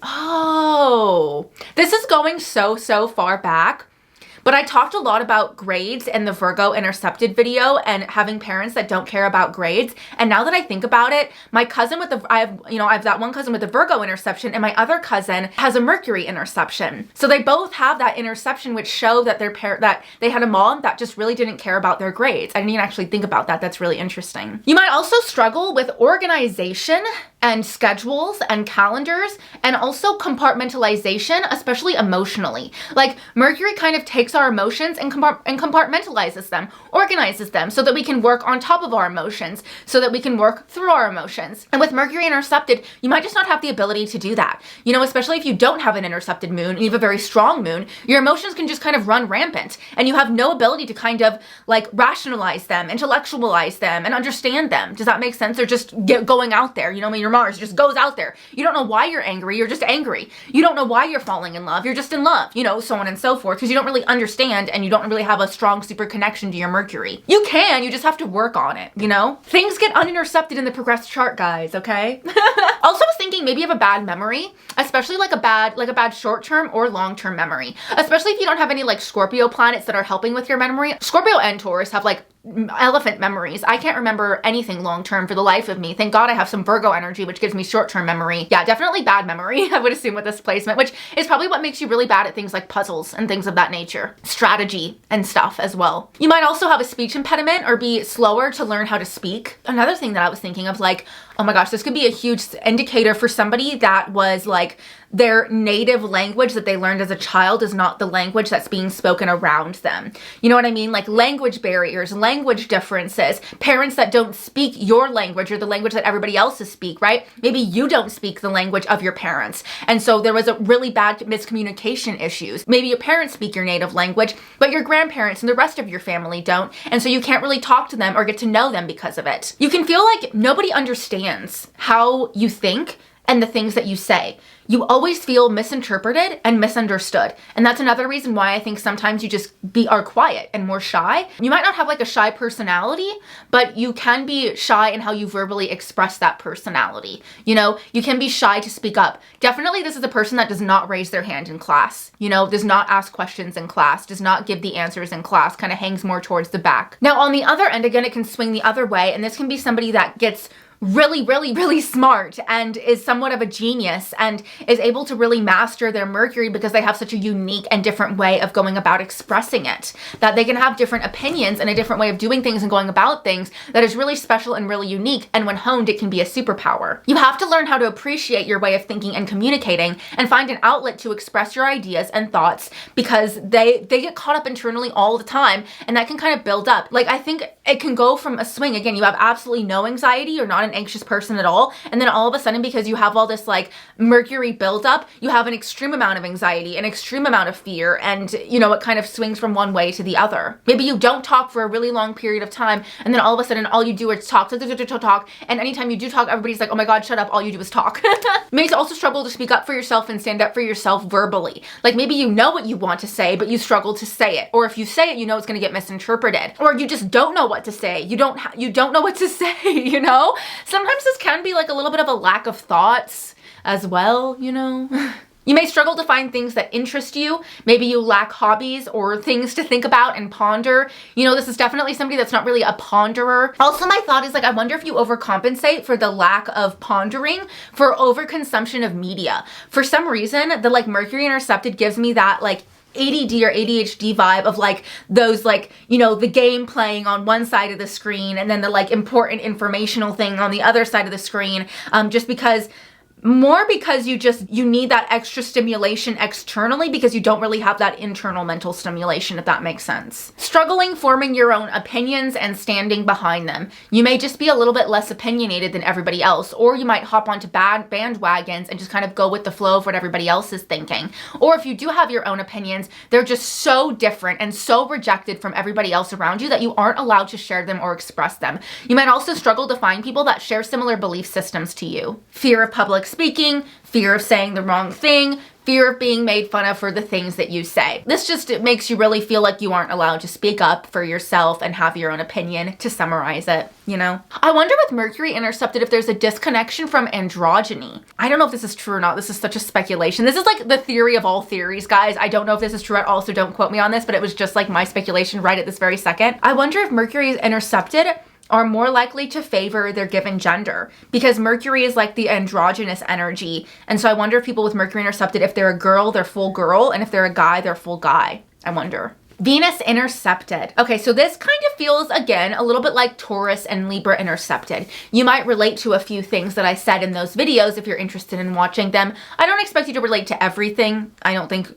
[SPEAKER 1] Oh, this is going so far back. But I talked a lot about grades in the Virgo intercepted video and having parents that don't care about grades. And now that I think about it, my cousin with I have that one cousin with the Virgo interception, and my other cousin has a Mercury interception. So they both have that interception, which show that that they had a mom that just really didn't care about their grades. I didn't even actually think about that. That's really interesting. You might also struggle with organization and schedules and calendars, and also compartmentalization, especially emotionally. Like Mercury kind of takes our emotions and compartmentalizes them, organizes them so that we can work on top of our emotions, so that we can work through our emotions. And with Mercury intercepted, you might just not have the ability to do that. You know, especially if you don't have an intercepted moon and you have a very strong moon, your emotions can just kind of run rampant, and you have no ability to kind of like rationalize them, intellectualize them, and understand them. Does that make sense? They're just going out there, you know, I mean, your Mars. It just goes out there. You don't know why you're angry. You're just angry. You don't know why you're falling in love. You're just in love, you know, so on and so forth, because you don't really understand and you don't really have a strong super connection to your Mercury. You can, you just have to work on it, you know? Things get unintercepted in the progressed chart, guys, okay? Also, I was thinking maybe you have a bad memory, especially like a bad short-term or long-term memory, especially if you don't have any like Scorpio planets that are helping with your memory. Scorpio and Taurus have like elephant memories. I can't remember anything long-term for the life of me. Thank God I have some Virgo energy, which gives me short-term memory. Yeah, definitely bad memory, I would assume, with this placement, which is probably what makes you really bad at things like puzzles and things of that nature. Strategy and stuff as well. You might also have a speech impediment or be slower to learn how to speak. Another thing that I was thinking of, like, oh my gosh, this could be a huge indicator for somebody that was like their native language that they learned as a child is not the language that's being spoken around them. You know what I mean? Like language barriers, language differences, parents that don't speak your language or the language that everybody else speak, right? Maybe you don't speak the language of your parents. And so there was a really bad miscommunication issues. Maybe your parents speak your native language, but your grandparents and the rest of your family don't. And so you can't really talk to them or get to know them because of it. You can feel like nobody understands how you think and the things that you say. You always feel misinterpreted and misunderstood. And that's another reason why I think sometimes you just are quiet and more shy. You might not have like a shy personality, but you can be shy in how you verbally express that personality. You know, you can be shy to speak up. Definitely this is a person that does not raise their hand in class, you know, does not ask questions in class, does not give the answers in class, kind of hangs more towards the back. Now on the other end, again, it can swing the other way, and this can be somebody that gets really smart and is somewhat of a genius and is able to really master their Mercury because they have such a unique and different way of going about expressing it, that they can have different opinions and a different way of doing things and going about things that is really special and really unique, and when honed it can be a superpower. You have to learn how to appreciate your way of thinking and communicating and find an outlet to express your ideas and thoughts, because they get caught up internally all the time, and that can kind of build up. Like I think it can go from a swing, again, you have absolutely no anxiety or not an anxious person at all, and then all of a sudden, because you have all this like Mercury buildup, you have an extreme amount of anxiety, an extreme amount of fear, and you know, it kind of swings from one way to the other. Maybe you don't talk for a really long period of time, and then all of a sudden all you do is talk, and anytime you do talk, everybody's like, oh my god, shut up, all you do is talk. Maybe also struggle to speak up for yourself and stand up for yourself verbally. Like maybe you know what you want to say, but you struggle to say it, or if you say it, you know it's going to get misinterpreted, or you just don't know what to say. You don't know what to say, you know? Sometimes this can be like a little bit of a lack of thoughts as well, you know? You may struggle to find things that interest you. Maybe you lack hobbies or things to think about and ponder. You know, this is definitely somebody that's not really a ponderer. Also, my thought is like, I wonder if you overcompensate for the lack of pondering for overconsumption of media. For some reason, the like Mercury intercepted gives me that like ADD or ADHD vibe of like those like, you know, the game playing on one side of the screen and then the like important informational thing on the other side of the screen, just because you need that extra stimulation externally because you don't really have that internal mental stimulation, if that makes sense. Struggling forming your own opinions and standing behind them. You may just be a little bit less opinionated than everybody else, or you might hop onto bad bandwagons and just kind of go with the flow of what everybody else is thinking. Or if you do have your own opinions, they're just so different and so rejected from everybody else around you that you aren't allowed to share them or express them. You might also struggle to find people that share similar belief systems to you. Fear of public speaking, fear of saying the wrong thing, fear of being made fun of for the things that you say. This just makes you really feel like you aren't allowed to speak up for yourself and have your own opinion, to summarize it, you know? I wonder with Mercury intercepted if there's a disconnection from androgyny. I don't know if this is true or not. This is such a speculation. This is like the theory of all theories, guys. I don't know if this is true at all, so don't quote me on this, but it was just like my speculation right at this very second. I wonder if Mercury is intercepted are more likely to favor their given gender, because Mercury is like the androgynous energy. And so I wonder if people with Mercury intercepted, if they're a girl, they're full girl, and if they're a guy, they're full guy. I wonder. Venus intercepted. Okay, so this kind of feels, again, a little bit like Taurus and Libra intercepted. You might relate to a few things that I said in those videos if you're interested in watching them. I don't expect you to relate to everything. I don't think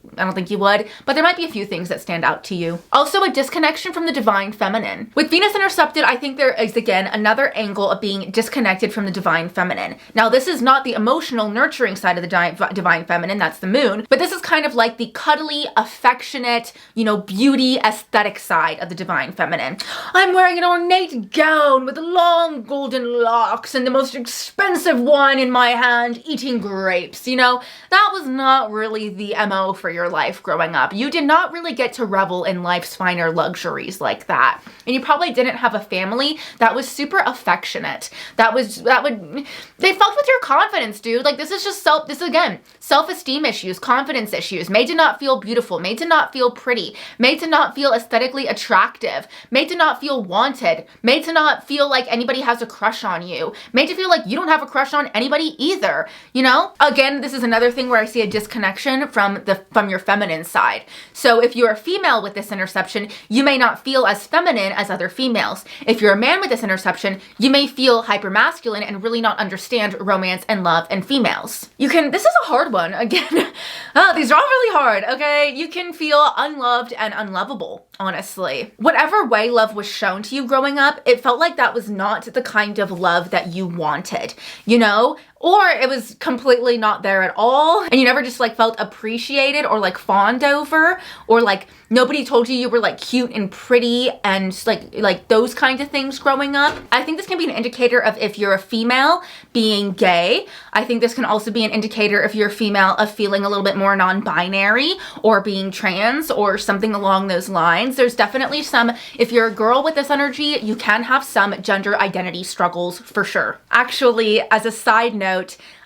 [SPEAKER 1] you would, but there might be a few things that stand out to you. Also, a disconnection from the divine feminine. With Venus intercepted, I think there is, again, another angle of being disconnected from the divine feminine. Now, this is not the emotional, nurturing side of the divine feminine, that's the moon, but this is kind of like the cuddly, affectionate, you know, beautiful, beauty aesthetic side of the divine feminine. I'm wearing an ornate gown with long golden locks and the most expensive wine in my hand, eating grapes. You know, that was not really the MO for your life growing up. You did not really get to revel in life's finer luxuries like that. And you probably didn't have a family that was super affectionate. They fucked with your confidence, dude. Like, this is just self-esteem issues, confidence issues, made to not feel beautiful, made to not feel pretty, made to not feel aesthetically attractive, made to not feel wanted, made to not feel like anybody has a crush on you, made to feel like you don't have a crush on anybody either, you know? Again, this is another thing where I see a disconnection from your feminine side. So if you're a female with this interception, you may not feel as feminine as other females. If you're a man with this interception, you may feel hypermasculine and really not understand romance and love and females. This is a hard one. Again, these are all really hard, okay? You can feel unloved and unlovable, honestly. Whatever way love was shown to you growing up, it felt like that was not the kind of love that you wanted, you know? Or it was completely not there at all, and you never just like felt appreciated or like fawned over, or like nobody told you were like cute and pretty and like those kinds of things growing up. I think this can be an indicator of if you're a female being gay. I think this can also be an indicator if you're a female of feeling a little bit more non-binary or being trans or something along those lines. There's definitely some, if you're a girl with this energy, you can have some gender identity struggles for sure. Actually, as a side note,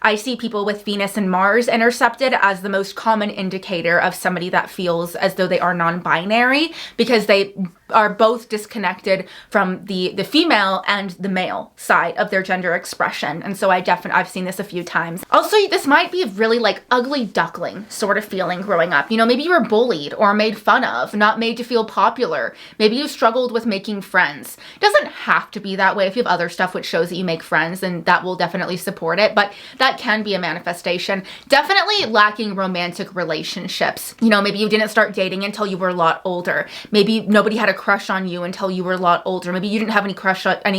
[SPEAKER 1] I see people with Venus and Mars intercepted as the most common indicator of somebody that feels as though they are non-binary, because they are both disconnected from the female and the male side of their gender expression. And so I've seen this a few times. Also, this might be a really like ugly duckling sort of feeling growing up. You know, maybe you were bullied or made fun of, not made to feel popular. Maybe you struggled with making friends. It doesn't have to be that way. If you have other stuff which shows that you make friends, then that will definitely support it, but that can be a manifestation. Definitely lacking romantic relationships. You know, maybe you didn't start dating until you were a lot older. Maybe nobody had a crush on you until you were a lot older. Maybe you didn't have any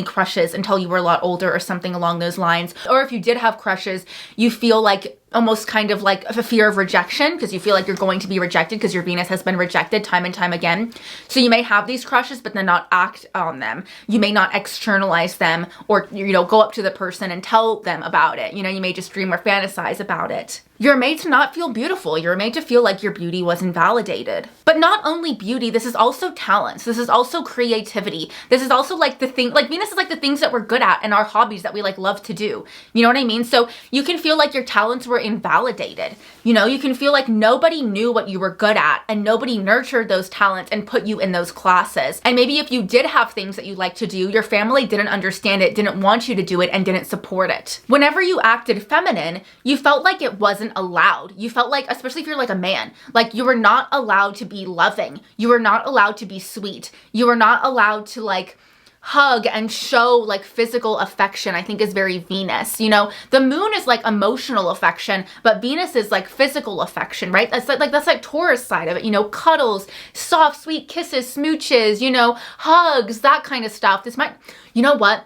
[SPEAKER 1] crushes until you were a lot older, or something along those lines. Or if you did have crushes, you feel like almost kind of like a fear of rejection, because you feel like you're going to be rejected because your Venus has been rejected time and time again. So you may have these crushes, but then not act on them. You may not externalize them, or, you know, go up to the person and tell them about it. You know, you may just dream or fantasize about it. You're made to not feel beautiful. You're made to feel like your beauty was invalidated. But not only beauty, this is also talents. This is also creativity. This is also like the thing, like Venus is like the things that we're good at and our hobbies that we like love to do. You know what I mean? So you can feel like your talents were invalidated. You know, you can feel like nobody knew what you were good at and nobody nurtured those talents and put you in those classes. And maybe if you did have things that you like to do, your family didn't understand it, didn't want you to do it, and didn't support it. Whenever you acted feminine, you felt like it wasn't allowed. You felt like, especially if you're like a man, like you were not allowed to be loving. You were not allowed to be sweet. You were not allowed to like hug and show like physical affection. I think is very Venus. You know, the moon is like emotional affection, but Venus is like physical affection, right? That's like Taurus side of it, you know, cuddles, soft, sweet kisses, smooches, you know, hugs, that kind of stuff. You know what?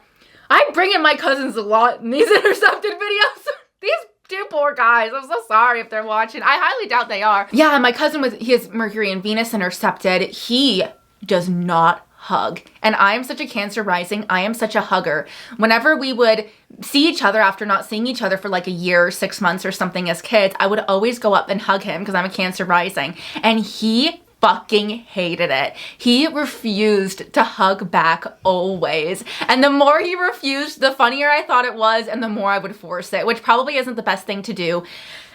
[SPEAKER 1] I'm bringing my cousins a lot in these intercepted videos. These two poor guys. I'm so sorry if they're watching. I highly doubt they are. Yeah, my cousin he has Mercury and Venus intercepted. He does not hug. And I am such a Cancer rising. I am such a hugger. Whenever we would see each other after not seeing each other for like a year or 6 months or something as kids, I would always go up and hug him because I'm a Cancer rising. And he fucking hated it. He refused to hug back always. And the more he refused, the funnier I thought it was, and the more I would force it, which probably isn't the best thing to do.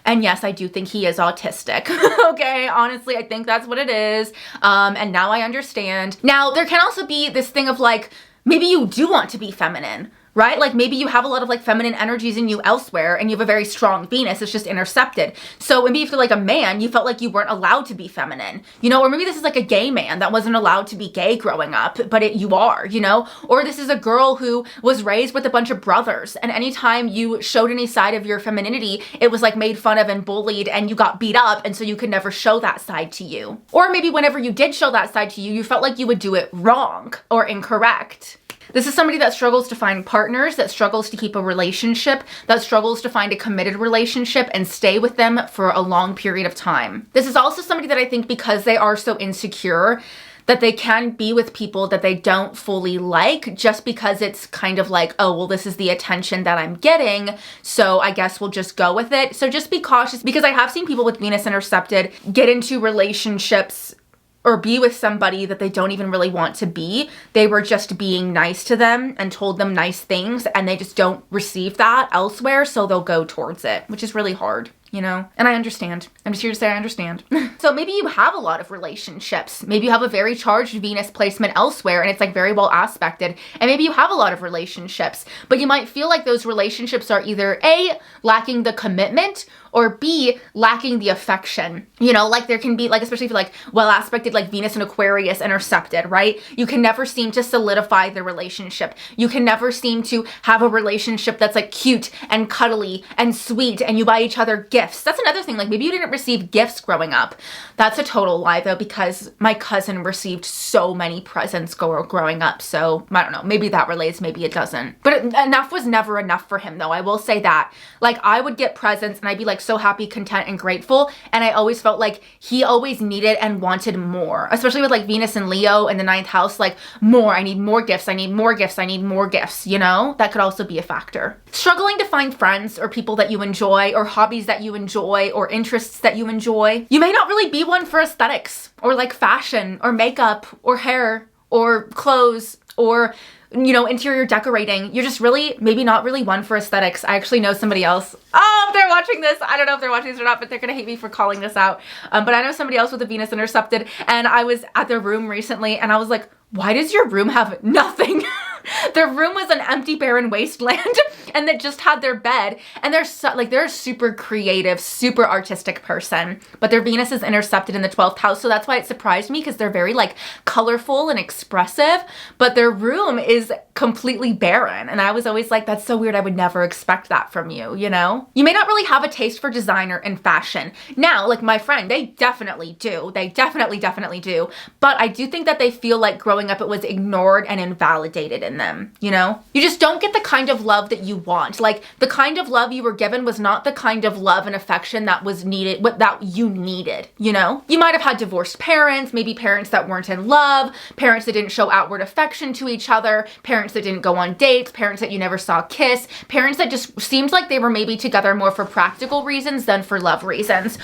[SPEAKER 1] And yes, I do think he is autistic. Okay, honestly, I think that's what it is. And now I understand. Now, there can also be this thing of like, maybe you do want to be feminine, right? Like maybe you have a lot of like feminine energies in you elsewhere and you have a very strong Venus, it's just intercepted. So maybe if you're like a man, you felt like you weren't allowed to be feminine, you know, or maybe this is like a gay man that wasn't allowed to be gay growing up, but you are, you know, or this is a girl who was raised with a bunch of brothers and anytime you showed any side of your femininity, it was like made fun of and bullied and you got beat up and so you could never show that side to you. Or maybe whenever you did show that side to you, you felt like you would do it wrong or incorrect. This is somebody that struggles to find partners, that struggles to keep a relationship, that struggles to find a committed relationship and stay with them for a long period of time. This is also somebody that I think, because they are so insecure, that they can be with people that they don't fully like just because it's kind of like, oh, well, this is the attention that I'm getting, so I guess we'll just go with it. So just be cautious, because I have seen people with Venus intercepted get into relationships or be with somebody that they don't even really want to be. They were just being nice to them and told them nice things, and they just don't receive that elsewhere, so they'll go towards it, which is really hard. You know, and I understand. I'm just here to say I understand. So maybe you have a lot of relationships. Maybe you have a very charged Venus placement elsewhere and it's like very well aspected. And maybe you have a lot of relationships, but you might feel like those relationships are either A, lacking the commitment, or B, lacking the affection. You know, like there can be, like, especially if you're like well aspected, like Venus and Aquarius intercepted, right? You can never seem to solidify the relationship. You can never seem to have a relationship that's like cute and cuddly and sweet and you buy each other gifts. That's another thing. Like maybe you didn't receive gifts growing up. That's a total lie though, because my cousin received so many presents growing up. So I don't know, maybe that relates, maybe it doesn't. But enough was never enough for him though. I will say that. Like I would get presents and I'd be like so happy, content, and grateful. And I always felt like he always needed and wanted more, especially with like Venus and Leo in the 9th house, like more, I need more gifts. I need more gifts. I need more gifts. You know, that could also be a factor. Struggling to find friends or people that you enjoy or hobbies that you enjoy or interests that you enjoy. You may not really be one for aesthetics or like fashion or makeup or hair or clothes or, you know, interior decorating. You're just really maybe not really one for aesthetics. I actually know somebody else. Oh, if they're watching this, I don't know if they're watching this or not, but they're gonna hate me for calling this out. But I know somebody else with a Venus intercepted, and I was at their room recently and I was like, why does your room have nothing? Their room was an empty, barren wasteland, and that just had their bed. And they're a super creative, super artistic person, but their Venus is intercepted in the 12th house. So that's why it surprised me, because they're very like colorful and expressive, but their room is completely barren. And I was always like, that's so weird. I would never expect that from you, you know? You may not really have a taste for designer and fashion. Now, like my friend, they definitely do. They definitely do. But I do think that they feel like growing up it was ignored and invalidated in them, you know? You just don't get the kind of love that you want. Like the kind of love you were given was not the kind of love and affection that was needed, that you needed, you know? You might have had divorced parents, maybe parents that weren't in love, parents that didn't show outward affection to each other, parents that didn't go on dates, parents that you never saw kiss, parents that just seemed like they were maybe together more for practical reasons than for love reasons.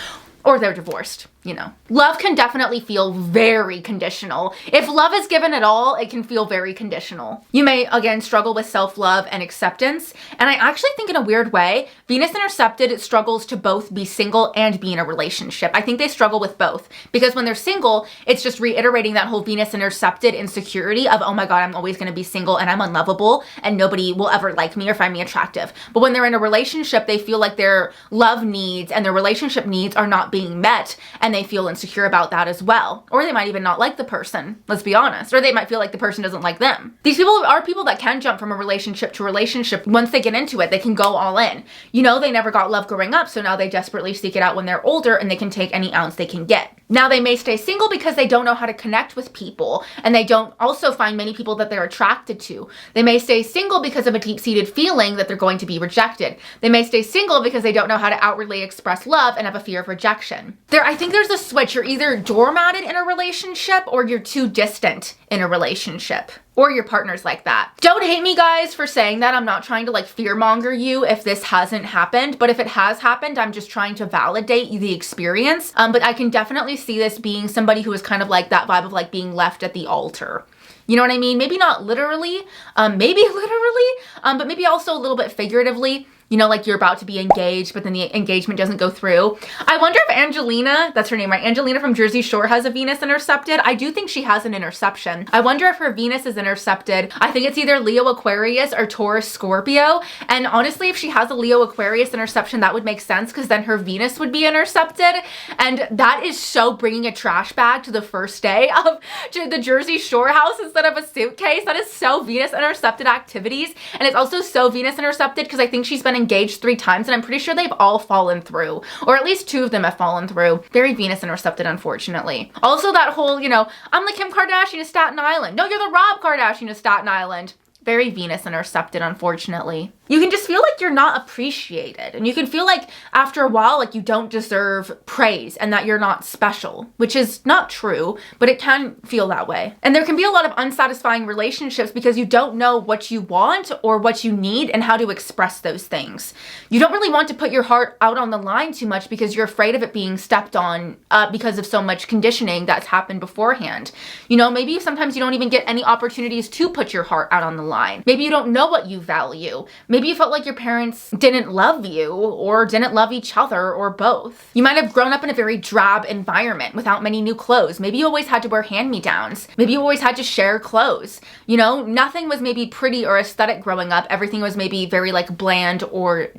[SPEAKER 1] Or they're divorced, you know. Love can definitely feel very conditional. If love is given at all, it can feel very conditional. You may, again, struggle with self-love and acceptance. And I actually think in a weird way, Venus intercepted struggles to both be single and be in a relationship. I think they struggle with both. Because when they're single, it's just reiterating that whole Venus intercepted insecurity of, oh my God, I'm always gonna be single and I'm unlovable and nobody will ever like me or find me attractive. But when they're in a relationship, they feel like their love needs and their relationship needs are not being met, and they feel insecure about that as well. Or they might even not like the person, let's be honest. Or they might feel like the person doesn't like them. These people are people that can jump from a relationship to relationship. Once they get into it, they can go all in. You know, they never got love growing up, so now they desperately seek it out when they're older, and they can take any ounce they can get. Now they may stay single because they don't know how to connect with people, and they don't also find many people that they're attracted to. They may stay single because of a deep-seated feeling that they're going to be rejected. They may stay single because they don't know how to outwardly express love and have a fear of rejection. I think there's a switch. You're either doormatted in a relationship or you're too distant in a relationship. Or your partner's like that. Don't hate me, guys, for saying that. I'm not trying to like fearmonger you if this hasn't happened, but if it has happened, I'm just trying to validate the experience. But I can definitely see this being somebody who is kind of like that vibe of like being left at the altar. You know what I mean? Maybe not literally, but maybe also a little bit figuratively. You know, like you're about to be engaged, but then the engagement doesn't go through. I wonder if Angelina, that's her name, right? Angelina from Jersey Shore has a Venus intercepted. I do think she has an interception. I wonder if her Venus is intercepted. I think it's either Leo Aquarius or Taurus Scorpio. And honestly, if she has a Leo Aquarius interception, that would make sense because then her Venus would be intercepted. And that is so bringing a trash bag to the first day of the Jersey Shore house instead of a suitcase. That is so Venus intercepted activities. And it's also so Venus intercepted because I think she's been engaged 3 times and I'm pretty sure they've all fallen through, or at least 2 of them have fallen through. Very Venus intercepted, unfortunately. Also that whole, you know, I'm the Kim Kardashian of Staten Island. No, you're the Rob Kardashian of Staten Island. Very Venus intercepted, unfortunately. You can just feel like you're not appreciated, and you can feel like after a while, like you don't deserve praise and that you're not special, which is not true, but it can feel that way. And there can be a lot of unsatisfying relationships because you don't know what you want or what you need and how to express those things. You don't really want to put your heart out on the line too much because you're afraid of it being stepped on because of so much conditioning that's happened beforehand. You know, maybe sometimes you don't even get any opportunities to put your heart out on the line. Maybe you don't know what you value. Maybe you felt like your parents didn't love you or didn't love each other or both. You might have grown up in a very drab environment without many new clothes. Maybe you always had to wear hand-me-downs. Maybe you always had to share clothes. You know, nothing was maybe pretty or aesthetic growing up. Everything was maybe very like bland or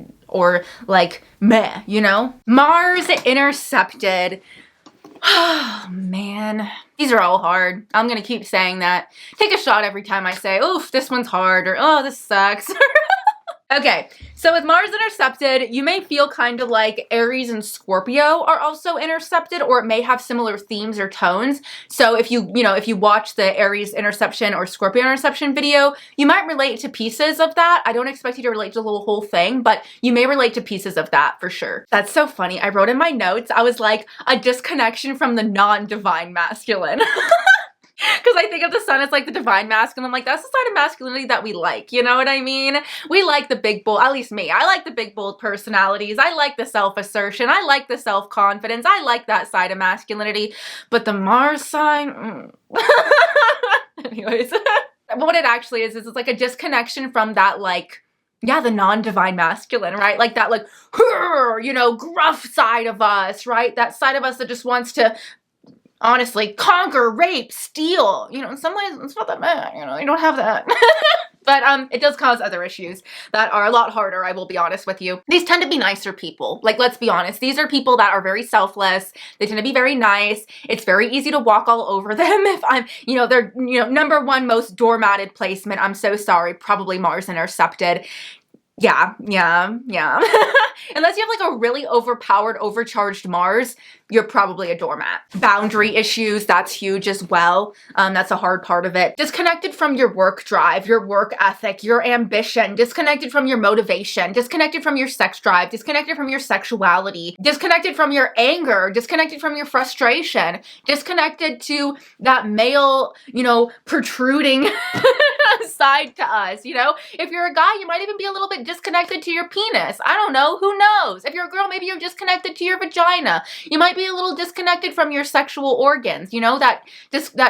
[SPEAKER 1] like meh, you know? Mars intercepted. Oh man, these are all hard. I'm gonna keep saying that. Take a shot every time I say, oof, this one's hard, or oh, this sucks. Okay, so with Mars intercepted, you may feel kind of like Aries and Scorpio are also intercepted, or it may have similar themes or tones. So if you watch the Aries interception or Scorpio interception video, you might relate to pieces of that. I don't expect you to relate to the whole thing, but you may relate to pieces of that for sure. That's so funny. I wrote in my notes, I was like, a disconnection from the non-divine masculine. Because I think of the sun as like the divine masculine. I'm like, that's the side of masculinity that we like. You know what I mean? We like the big bold, at least me. I like the big bold personalities. I like the self-assertion. I like the self-confidence. I like that side of masculinity. But the Mars sign, anyways. What it actually is it's like a disconnection from that like, yeah, the non-divine masculine, right? Like that like, you know, gruff side of us, right? That side of us that just wants to honestly conquer, rape, steal. You know, in some ways, it's not that bad. You know, you don't have that. But it does cause other issues that are a lot harder, I will be honest with you. These tend to be nicer people. Like, let's be honest. These are people that are very selfless. They tend to be very nice. It's very easy to walk all over them. If I'm, you know, they're, you know, number one most doormatted placement. I'm so sorry. Probably Mars intercepted. Yeah. Unless you have like a really overpowered, overcharged Mars, you're probably a doormat. Boundary issues, that's huge as well. That's a hard part of it. Disconnected from your work drive, your work ethic, your ambition, disconnected from your motivation, disconnected from your sex drive, disconnected from your sexuality, disconnected from your anger, disconnected from your frustration, disconnected to that male, you know, protruding side to us, you know? If you're a guy, you might even be a little bit disconnected to your penis. I don't know, who knows? If you're a girl, maybe you're disconnected to your vagina. You might be a little disconnected from your sexual organs, you know, that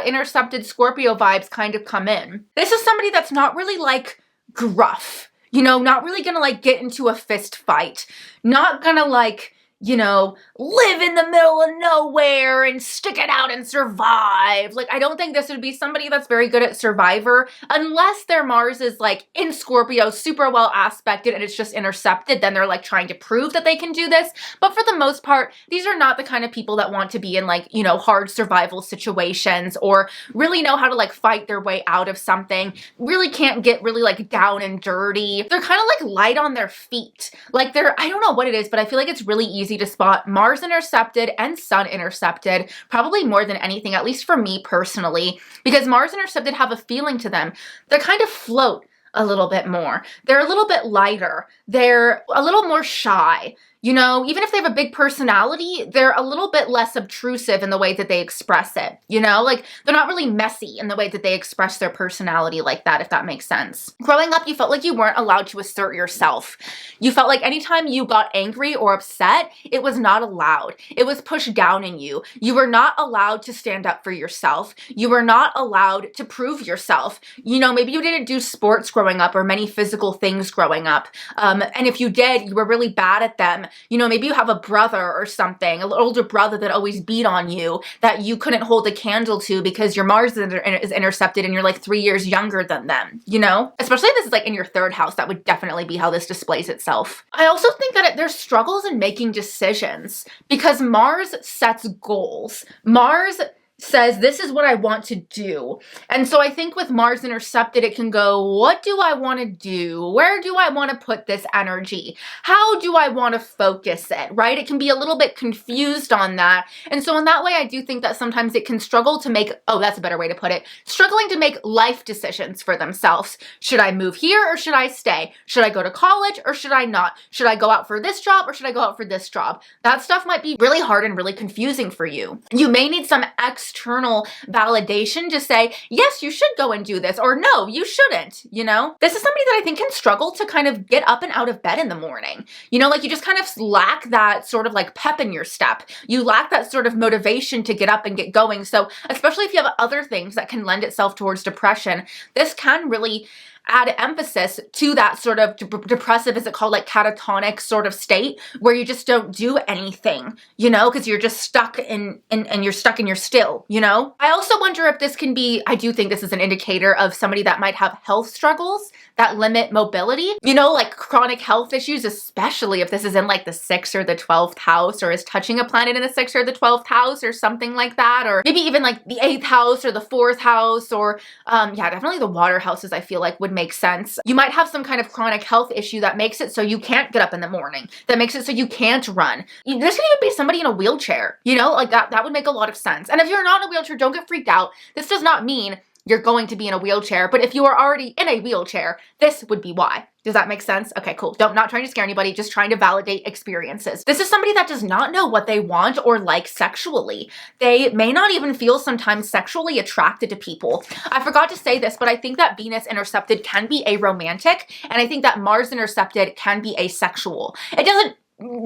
[SPEAKER 1] intercepted Scorpio vibes kind of come in. This is somebody that's not really like gruff, you know, not really gonna like get into a fist fight, not gonna like, you know, live in the middle of nowhere and stick it out and survive. Like, I don't think this would be somebody that's very good at Survivor unless their Mars is like in Scorpio, super well aspected and it's just intercepted. Then they're like trying to prove that they can do this. But for the most part, these are not the kind of people that want to be in like, you know, hard survival situations or really know how to like fight their way out of something. Really can't get really like down and dirty. They're kind of like light on their feet. Like they're, I don't know what it is, but I feel like it's really easy to spot Mars intercepted and Sun intercepted, probably more than anything, at least for me personally, because Mars intercepted have a feeling to them. They kind of float a little bit more. They're a little bit lighter. They're a little more shy. You know, even if they have a big personality, they're a little bit less obtrusive in the way that they express it. You know, like they're not really messy in the way that they express their personality like that, if that makes sense. Growing up, you felt like you weren't allowed to assert yourself. You felt like anytime you got angry or upset, it was not allowed. It was pushed down in you. You were not allowed to stand up for yourself. You were not allowed to prove yourself. You know, maybe you didn't do sports growing up or many physical things growing up. And if you did, you were really bad at them. You know, maybe you have a brother or something, an older brother that always beat on you that you couldn't hold a candle to because your Mars is intercepted and you're like 3 years younger than them, you know? Especially if this is like in your third house, that would definitely be how this displays itself. I also think that there's struggles in making decisions because Mars sets goals. Mars says, this is what I want to do. And so I think with Mars intercepted, it can go, what do I want to do? Where do I want to put this energy? How do I want to focus it, right? It can be a little bit confused on that. And so in that way, I do think that sometimes it can struggle to make, oh, that's a better way to put it, struggling to make life decisions for themselves. Should I move here or should I stay? Should I go to college or should I not? Should I go out for this job or should I go out for this job? That stuff might be really hard and really confusing for you. You may need some external validation to say, yes, you should go and do this, or no, you shouldn't, you know? This is somebody that I think can struggle to kind of get up and out of bed in the morning. You know, like you just kind of lack that sort of like pep in your step. You lack that sort of motivation to get up and get going. So especially if you have other things that can lend itself towards depression, this can really add emphasis to that sort of depressive, is it called, like catatonic sort of state where you just don't do anything, you know, because you're just stuck and you're stuck and you're still, you know. I also wonder if this can be, I do think this is an indicator of somebody that might have health struggles that limit mobility, you know, like chronic health issues, especially if this is in like the 6th or the 12th house, or is touching a planet in the 6th or the 12th house or something like that, or maybe even like the 8th house or the 4th house, or yeah, definitely the water houses I feel like would make sense. You might have some kind of chronic health issue that makes it so you can't get up in the morning, that makes it so you can't run. This could even be somebody in a wheelchair, you know, like that would make a lot of sense. And if you're not in a wheelchair, don't get freaked out. This does not mean you're going to be in a wheelchair, but if you are already in a wheelchair, this would be why. Does that make sense? Okay, cool. Not trying to scare anybody, just trying to validate experiences. This is somebody that does not know what they want or like sexually. They may not even feel sometimes sexually attracted to people. I forgot to say this, but I think that Venus intercepted can be aromantic, and I think that Mars intercepted can be asexual. It doesn't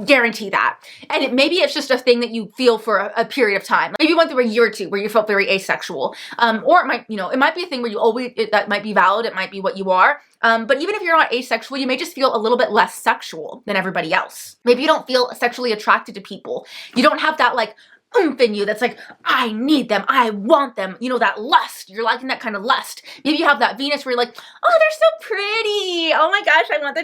[SPEAKER 1] guarantee that. And maybe it's just a thing that you feel for a period of time. Maybe you went through a year or two where you felt very asexual. Or it might, you know, it might be a thing where you always, that might be valid. It might be what you are. But even if you're not asexual, you may just feel a little bit less sexual than everybody else. Maybe you don't feel sexually attracted to people. You don't have that like oomph in you that's like, I need them, I want them, you know, that lust. You're liking that kind of lust. Maybe you have that Venus where you're like, oh, they're so pretty. Oh my gosh, I want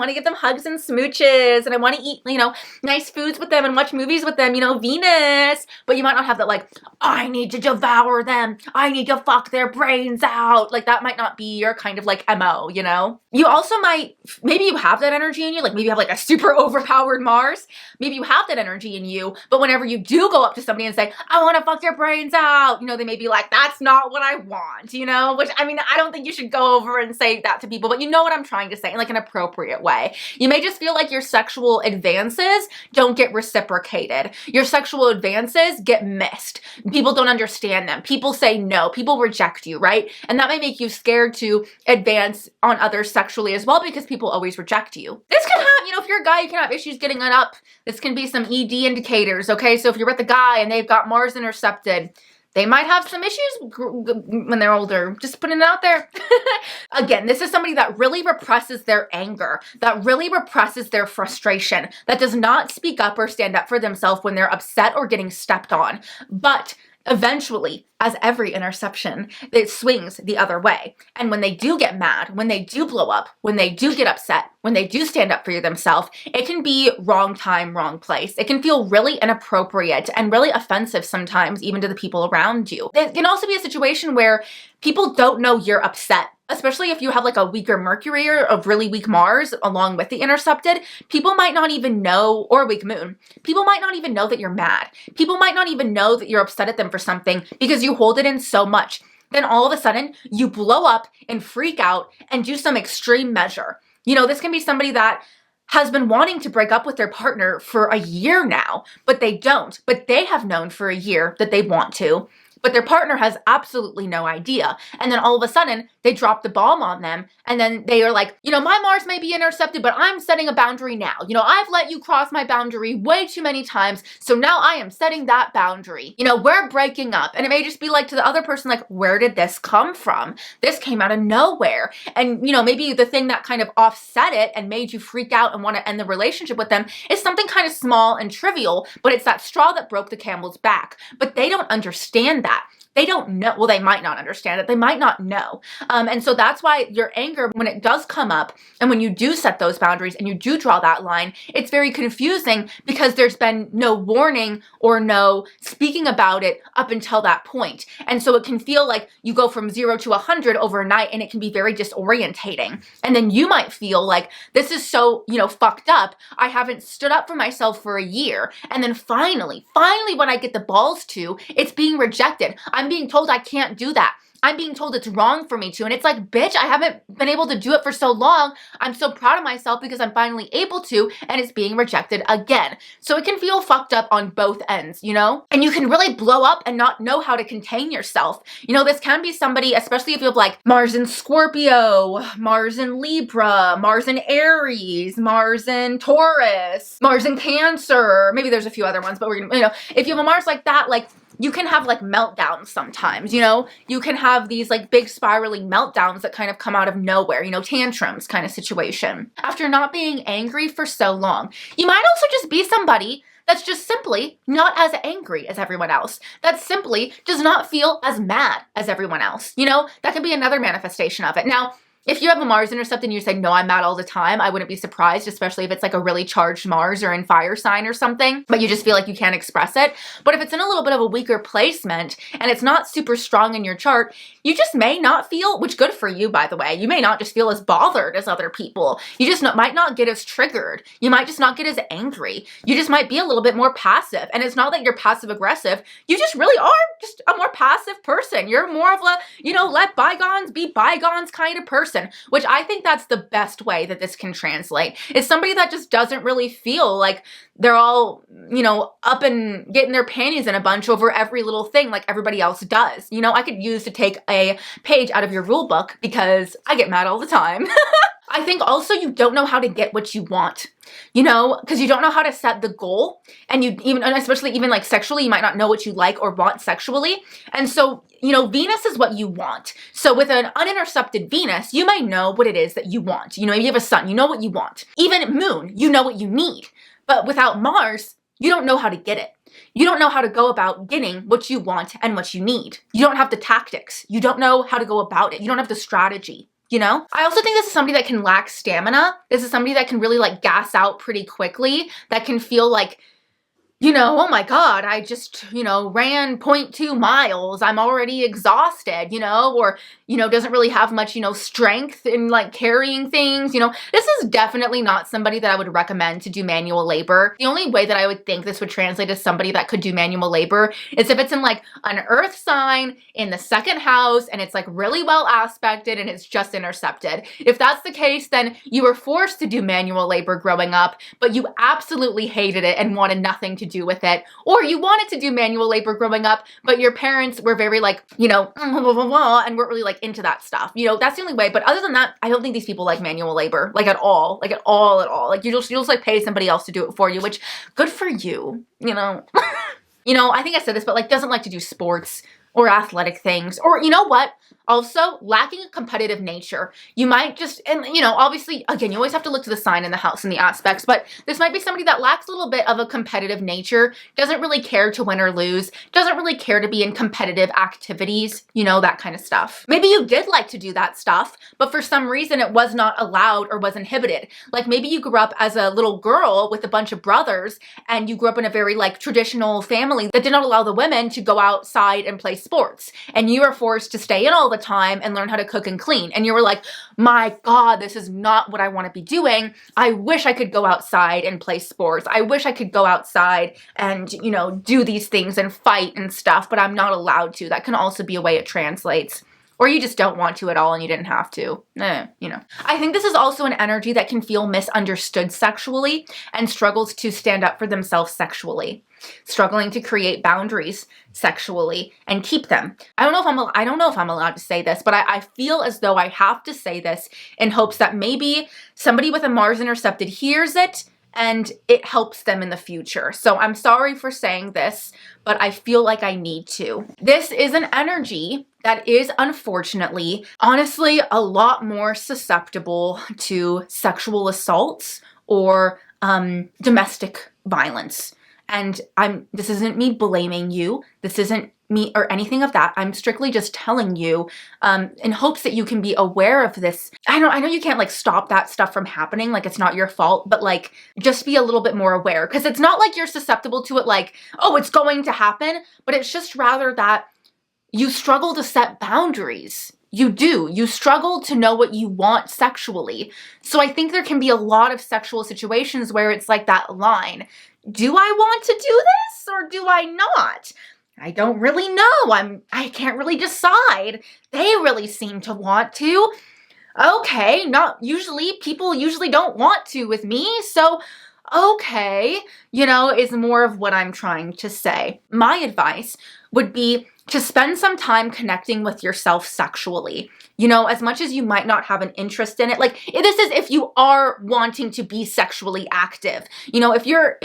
[SPEAKER 1] to give them hugs and smooches, and I want to eat, you know, nice foods with them and watch movies with them, you know, Venus. But you might not have that like, I need to devour them, I need to fuck their brains out. Like that might not be your kind of like MO, you know? You also might, maybe you have that energy in you, like maybe you have like a super overpowered Mars. Maybe you have that energy in you, but whenever you do go up to somebody and say, I want to fuck their brains out, you know, they may be like, that's not what I want, you know, which I mean, I don't think you should go over and say that to people, but you know what I'm trying to say in like an appropriate way. You may just feel like your sexual advances don't get reciprocated. Your sexual advances get missed. People don't understand them. People say no. People reject you, right? And that may make you scared to advance on others sexually as well because people always reject you. This can have, you know, if you're a guy, you can have issues getting it up. This can be some ED indicators, okay? So if you're with a guy and they've got Mars intercepted, they might have some issues when they're older. Just putting it out there. Again, this is somebody that really represses their anger, that really represses their frustration, that does not speak up or stand up for themselves when they're upset or getting stepped on. But eventually, as every interception, it swings the other way. And when they do get mad, when they do blow up, when they do get upset, when they do stand up for themselves, it can be wrong time, wrong place. It can feel really inappropriate and really offensive sometimes, even to the people around you. It can also be a situation where people don't know you're upset. Especially if you have like a weaker Mercury or a really weak Mars along with the intercepted, people might not even know, or a weak moon, people might not even know that you're mad. People might not even know that you're upset at them for something because you hold it in so much. Then all of a sudden you blow up and freak out and do some extreme measure. You know, this can be somebody that has been wanting to break up with their partner for a year now, but they don't. But they have known for a year that they want to. But their partner has absolutely no idea. And then all of a sudden, they drop the bomb on them. And then they are like, you know, my Mars may be intercepted, but I'm setting a boundary now. You know, I've let you cross my boundary way too many times. So now I am setting that boundary. You know, we're breaking up. And it may just be like to the other person, like, where did this come from? This came out of nowhere. And, you know, maybe the thing that kind of offset it and made you freak out and want to end the relationship with them is something kind of small and trivial, but it's that straw that broke the camel's back. But they don't understand that. they don't know. Well, they might not understand it. They might not know. And so that's why your anger, when it does come up and when you do set those boundaries and you do draw that line, it's very confusing because there's been no warning or no speaking about it up until that point. And so it can feel like you go from 0 to 100 overnight, and it can be very disorientating. And then you might feel like, this is so, fucked up. I haven't stood up for myself for a year. And then finally, when I get the balls to, it's being rejected. I'm being told I can't do that. I'm being told it's wrong for me to. And it's like, bitch, I haven't been able to do it for so long. I'm so proud of myself because I'm finally able to, and it's being rejected again. So it can feel fucked up on both ends, And you can really blow up and not know how to contain yourself. This can be somebody, especially if you have like Mars in Scorpio, Mars in Libra, Mars in Aries, Mars in Taurus, Mars in Cancer. Maybe there's a few other ones, but we're gonna, if you have a Mars like that, like, you can have like meltdowns sometimes, you can have these like big spiraling meltdowns that kind of come out of nowhere, tantrums kind of situation. After not being angry for so long, you might also just be somebody that's just simply not as angry as everyone else. That simply does not feel as mad as everyone else. That could be another manifestation of it. Now, if you have a Mars intercept and you say, no, I'm mad all the time, I wouldn't be surprised, especially if it's like a really charged Mars or in fire sign or something, but you just feel like you can't express it. But if it's in a little bit of a weaker placement and it's not super strong in your chart, you just may not feel, which good for you, by the way, you may not just feel as bothered as other people. You just might not get as triggered. You might just not get as angry. You just might be a little bit more passive. And it's not that you're passive aggressive. You just really are just a more passive person. You're more of a, let bygones be bygones kind of person. Which I think that's the best way that this can translate. Is somebody that just doesn't really feel like they're all, up and getting their panties in a bunch over every little thing like everybody else does. I could use to take a page out of your rule book because I get mad all the time. I think also you don't know how to get what you want, because you don't know how to set the goal, and especially even like sexually, you might not know what you like or want sexually. And so, Venus is what you want. So with an unintercepted Venus, you may know what it is that you want. If you have a sun, you know what you want. Even moon, you know what you need. But without Mars, you don't know how to get it. You don't know how to go about getting what you want and what you need. You don't have the tactics. You don't know how to go about it. You don't have the strategy. I also think this is somebody that can lack stamina. This is somebody that can really like gas out pretty quickly, that can feel like, oh my God, I just, ran 0.2 miles. I'm already exhausted, or, doesn't really have much, strength in like carrying things. This is definitely not somebody that I would recommend to do manual labor. The only way that I would think this would translate as somebody that could do manual labor is if it's in like an earth sign in the second house and it's like really well aspected and it's just intercepted. If that's the case, then you were forced to do manual labor growing up, but you absolutely hated it and wanted nothing to do with it. Or you wanted to do manual labor growing up, but your parents were very like, and weren't really like into that stuff. That's the only way. But other than that, I don't think these people like manual labor, like at all. Like Like you just like pay somebody else to do it for you, which good for you, I think I said this, but like doesn't like to do sports or athletic things, or what? Also, lacking a competitive nature. You might just, and obviously, again, you always have to look to the sign in the house and the aspects, but this might be somebody that lacks a little bit of a competitive nature, doesn't really care to win or lose, doesn't really care to be in competitive activities, that kind of stuff. Maybe you did like to do that stuff, but for some reason it was not allowed or was inhibited. Like maybe you grew up as a little girl with a bunch of brothers, and you grew up in a very like traditional family that did not allow the women to go outside and play sports, and you were forced to stay in all the time and learn how to cook and clean. And you were like, my God, this is not what I want to be doing. I wish I could go outside and play sports. I wish I could go outside and, do these things and fight and stuff, but I'm not allowed to. That can also be a way it translates. Or you just don't want to at all and you didn't have to. I think this is also an energy that can feel misunderstood sexually and struggles to stand up for themselves sexually. Struggling to create boundaries sexually and keep them. I don't know if I'm allowed to say this, but I feel as though I have to say this in hopes that maybe somebody with a Mars intercepted hears it and it helps them in the future. So I'm sorry for saying this, but I feel like I need to. This is an energy that is unfortunately, honestly, a lot more susceptible to sexual assaults or domestic violence. And this isn't me blaming you. This isn't me or anything of that. I'm strictly just telling you in hopes that you can be aware of this. I know you can't like stop that stuff from happening, like it's not your fault, but like just be a little bit more aware, because it's not like you're susceptible to it like, oh, it's going to happen, but it's just rather that you struggle to set boundaries. You do. You struggle to know what you want sexually. So I think there can be a lot of sexual situations where it's like that line. Do I want to do this or do I not? I don't really know. I can't really decide. They really seem to want to. Okay, not usually. People usually don't want to with me, so okay, is more of what I'm trying to say. My advice would be to spend some time connecting with yourself sexually. As much as you might not have an interest in it, like this is if you are wanting to be sexually active. If you're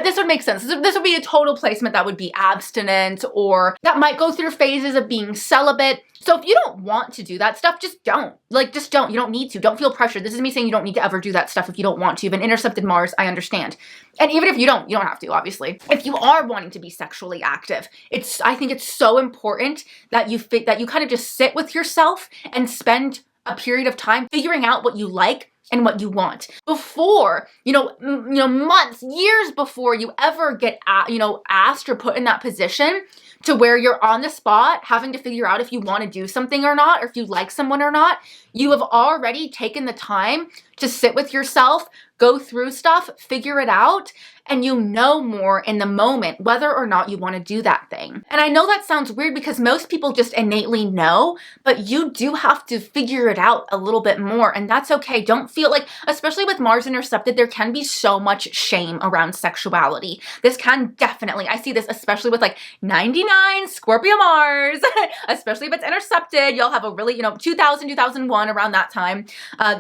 [SPEAKER 1] this would make sense. This would be a total placement that would be abstinent, or that might go through phases of being celibate. So if you don't want to do that stuff, just don't. Just don't. You don't need to. Don't feel pressured. This is me saying you don't need to ever do that stuff if you don't want to. You have an intercepted Mars, I understand. And even if you don't have to, obviously. If you are wanting to be sexually active, I think it's so important that you kind of just sit with yourself and spend a period of time figuring out what you like and what you want before, months, years before you ever get, asked or put in that position to where you're on the spot having to figure out if you want to do something or not, or if you like someone or not. You have already taken the time to sit with yourself, go through stuff, figure it out, and you know more in the moment whether or not you want to do that thing. And I know that sounds weird because most people just innately know, but you do have to figure it out a little bit more, and that's okay. Don't feel like, especially with Mars intercepted, there can be so much shame around sexuality. This can definitely, I see this especially with like 99 Scorpio Mars, especially if it's intercepted. You'll have a really, 2000, 2001, around that time.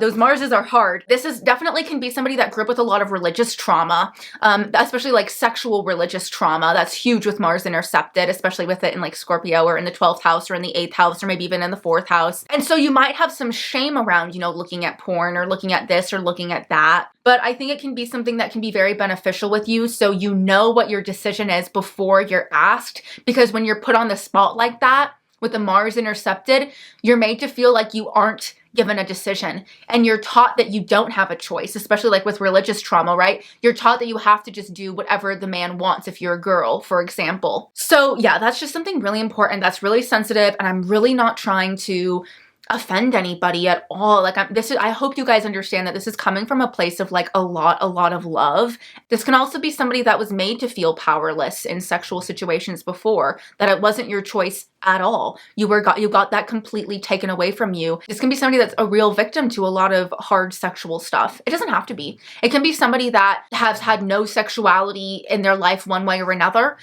[SPEAKER 1] Those Marses are hard. This is definitely can be somebody that grew up with a lot of religious trauma, especially like sexual religious trauma. That's huge with Mars intercepted, especially with it in like Scorpio or in the 12th house or in the 8th house or maybe even in the 4th house. And so you might have some shame around, looking at porn or looking at this or looking at that. But I think it can be something that can be very beneficial with you, so you know what your decision is before you're asked. Because when you're put on the spot like that with the Mars intercepted, you're made to feel like you aren't given a decision, and you're taught that you don't have a choice, especially like with religious trauma, right? You're taught that you have to just do whatever the man wants if you're a girl, for example. So yeah, that's just something really important. That's really sensitive, and I'm really not trying to offend anybody at all. Like I hope you guys understand that this is coming from a place of like a lot of love. This can also be somebody that was made to feel powerless in sexual situations before, that it wasn't your choice at all. You got that completely taken away from you. This can be somebody that's a real victim to a lot of hard sexual stuff. It doesn't have to be. It can be somebody that has had no sexuality in their life one way or another,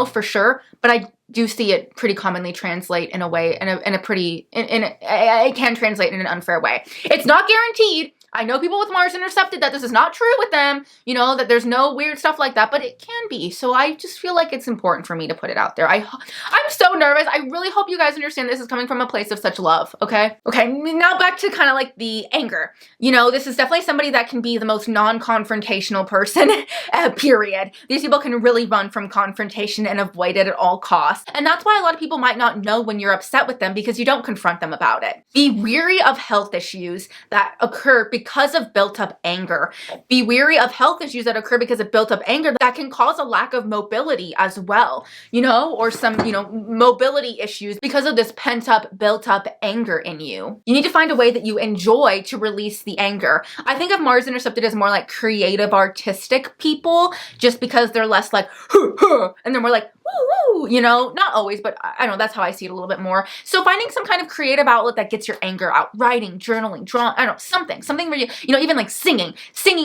[SPEAKER 1] for sure. But I do see it pretty commonly translate in a way, it can translate in an unfair way. It's not guaranteed. I know people with Mars intercepted that this is not true with them, that there's no weird stuff like that, but it can be. So I just feel like it's important for me to put it out there. I'm so nervous. I really hope you guys understand this is coming from a place of such love, okay? Okay, now back to kind of like the anger. This is definitely somebody that can be the most non-confrontational person, period. These people can really run from confrontation and avoid it at all costs. And that's why a lot of people might not know when you're upset with them, because you don't confront them about it. Be weary of health issues that occur because of built up anger. Be wary of health issues that occur because of built up anger that can cause a lack of mobility as well, or some, mobility issues because of this pent up, built up anger in you. You need to find a way that you enjoy to release the anger. I think of Mars intercepted as more like creative, artistic people, just because they're less like, and they're more like, woo, not always, but I don't know, that's how I see it a little bit more. So finding some kind of creative outlet that gets your anger out, writing, journaling, drawing, I don't know, something where you, even like singing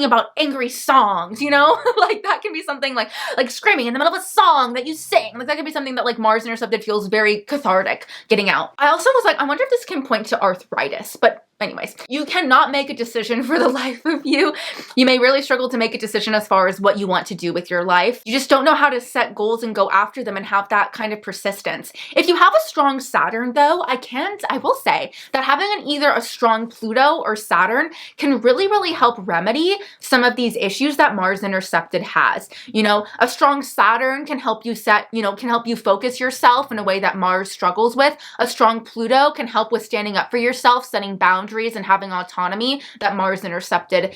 [SPEAKER 1] about angry songs, like that can be something like screaming in the middle of a song that you sing. Like that could be something that like Mars intercepted feels very cathartic getting out. I also was like, I wonder if this can point to arthritis, but anyways, you cannot make a decision for the life of you. You may really struggle to make a decision as far as what you want to do with your life. You just don't know how to set goals and go after them and have that kind of persistence. If you have a strong Saturn though, I will say that having either a strong Pluto or Saturn can really, really help remedy some of these issues that Mars intercepted has. You know, a strong Saturn can help you can help you focus yourself in a way that Mars struggles with. A strong Pluto can help with standing up for yourself, setting boundaries, and having autonomy that Mars intercepted,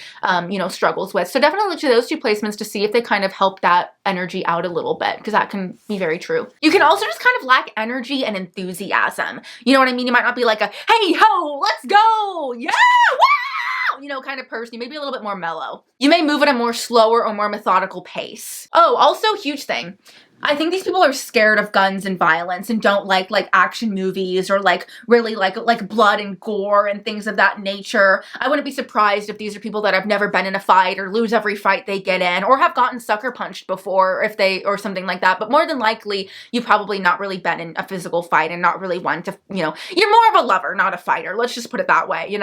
[SPEAKER 1] struggles with. So definitely look to those two placements to see if they kind of help that energy out a little bit, because that can be very true. You can also just kind of lack energy and enthusiasm. You know what I mean? You might not be like a, hey ho, let's go, yeah, wow, kind of person. You may be a little bit more mellow. You may move at a more slower or more methodical pace. Oh, also huge thing. I think these people are scared of guns and violence and don't like action movies or really like blood and gore and things of that nature. I wouldn't be surprised if these are people that have never been in a fight or lose every fight they get in or have gotten sucker punched before or something like that. But more than likely, you've probably not really been in a physical fight and not really one to, you're more of a lover, not a fighter. Let's just put it that way,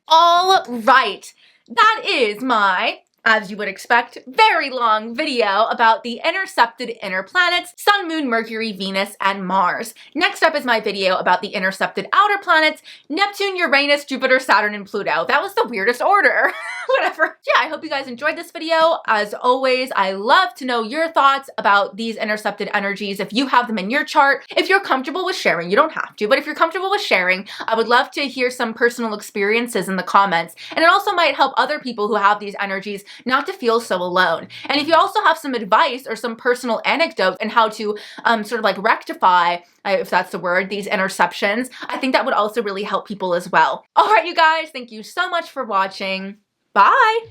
[SPEAKER 1] All right. That is my, as you would expect, very long video about the intercepted inner planets, Sun, Moon, Mercury, Venus, and Mars. Next up is my video about the intercepted outer planets, Neptune, Uranus, Jupiter, Saturn, and Pluto. That was the weirdest order. Whatever. Yeah, I hope you guys enjoyed this video. As always, I love to know your thoughts about these intercepted energies. If you have them in your chart, if you're comfortable with sharing, you don't have to, but if you're comfortable with sharing, I would love to hear some personal experiences in the comments. And it also might help other people who have these energies not to feel so alone. And if you also have some advice or some personal anecdotes and how to rectify, if that's the word, these interceptions, I think that would also really help people as well. All right, you guys, thank you so much for watching. Bye.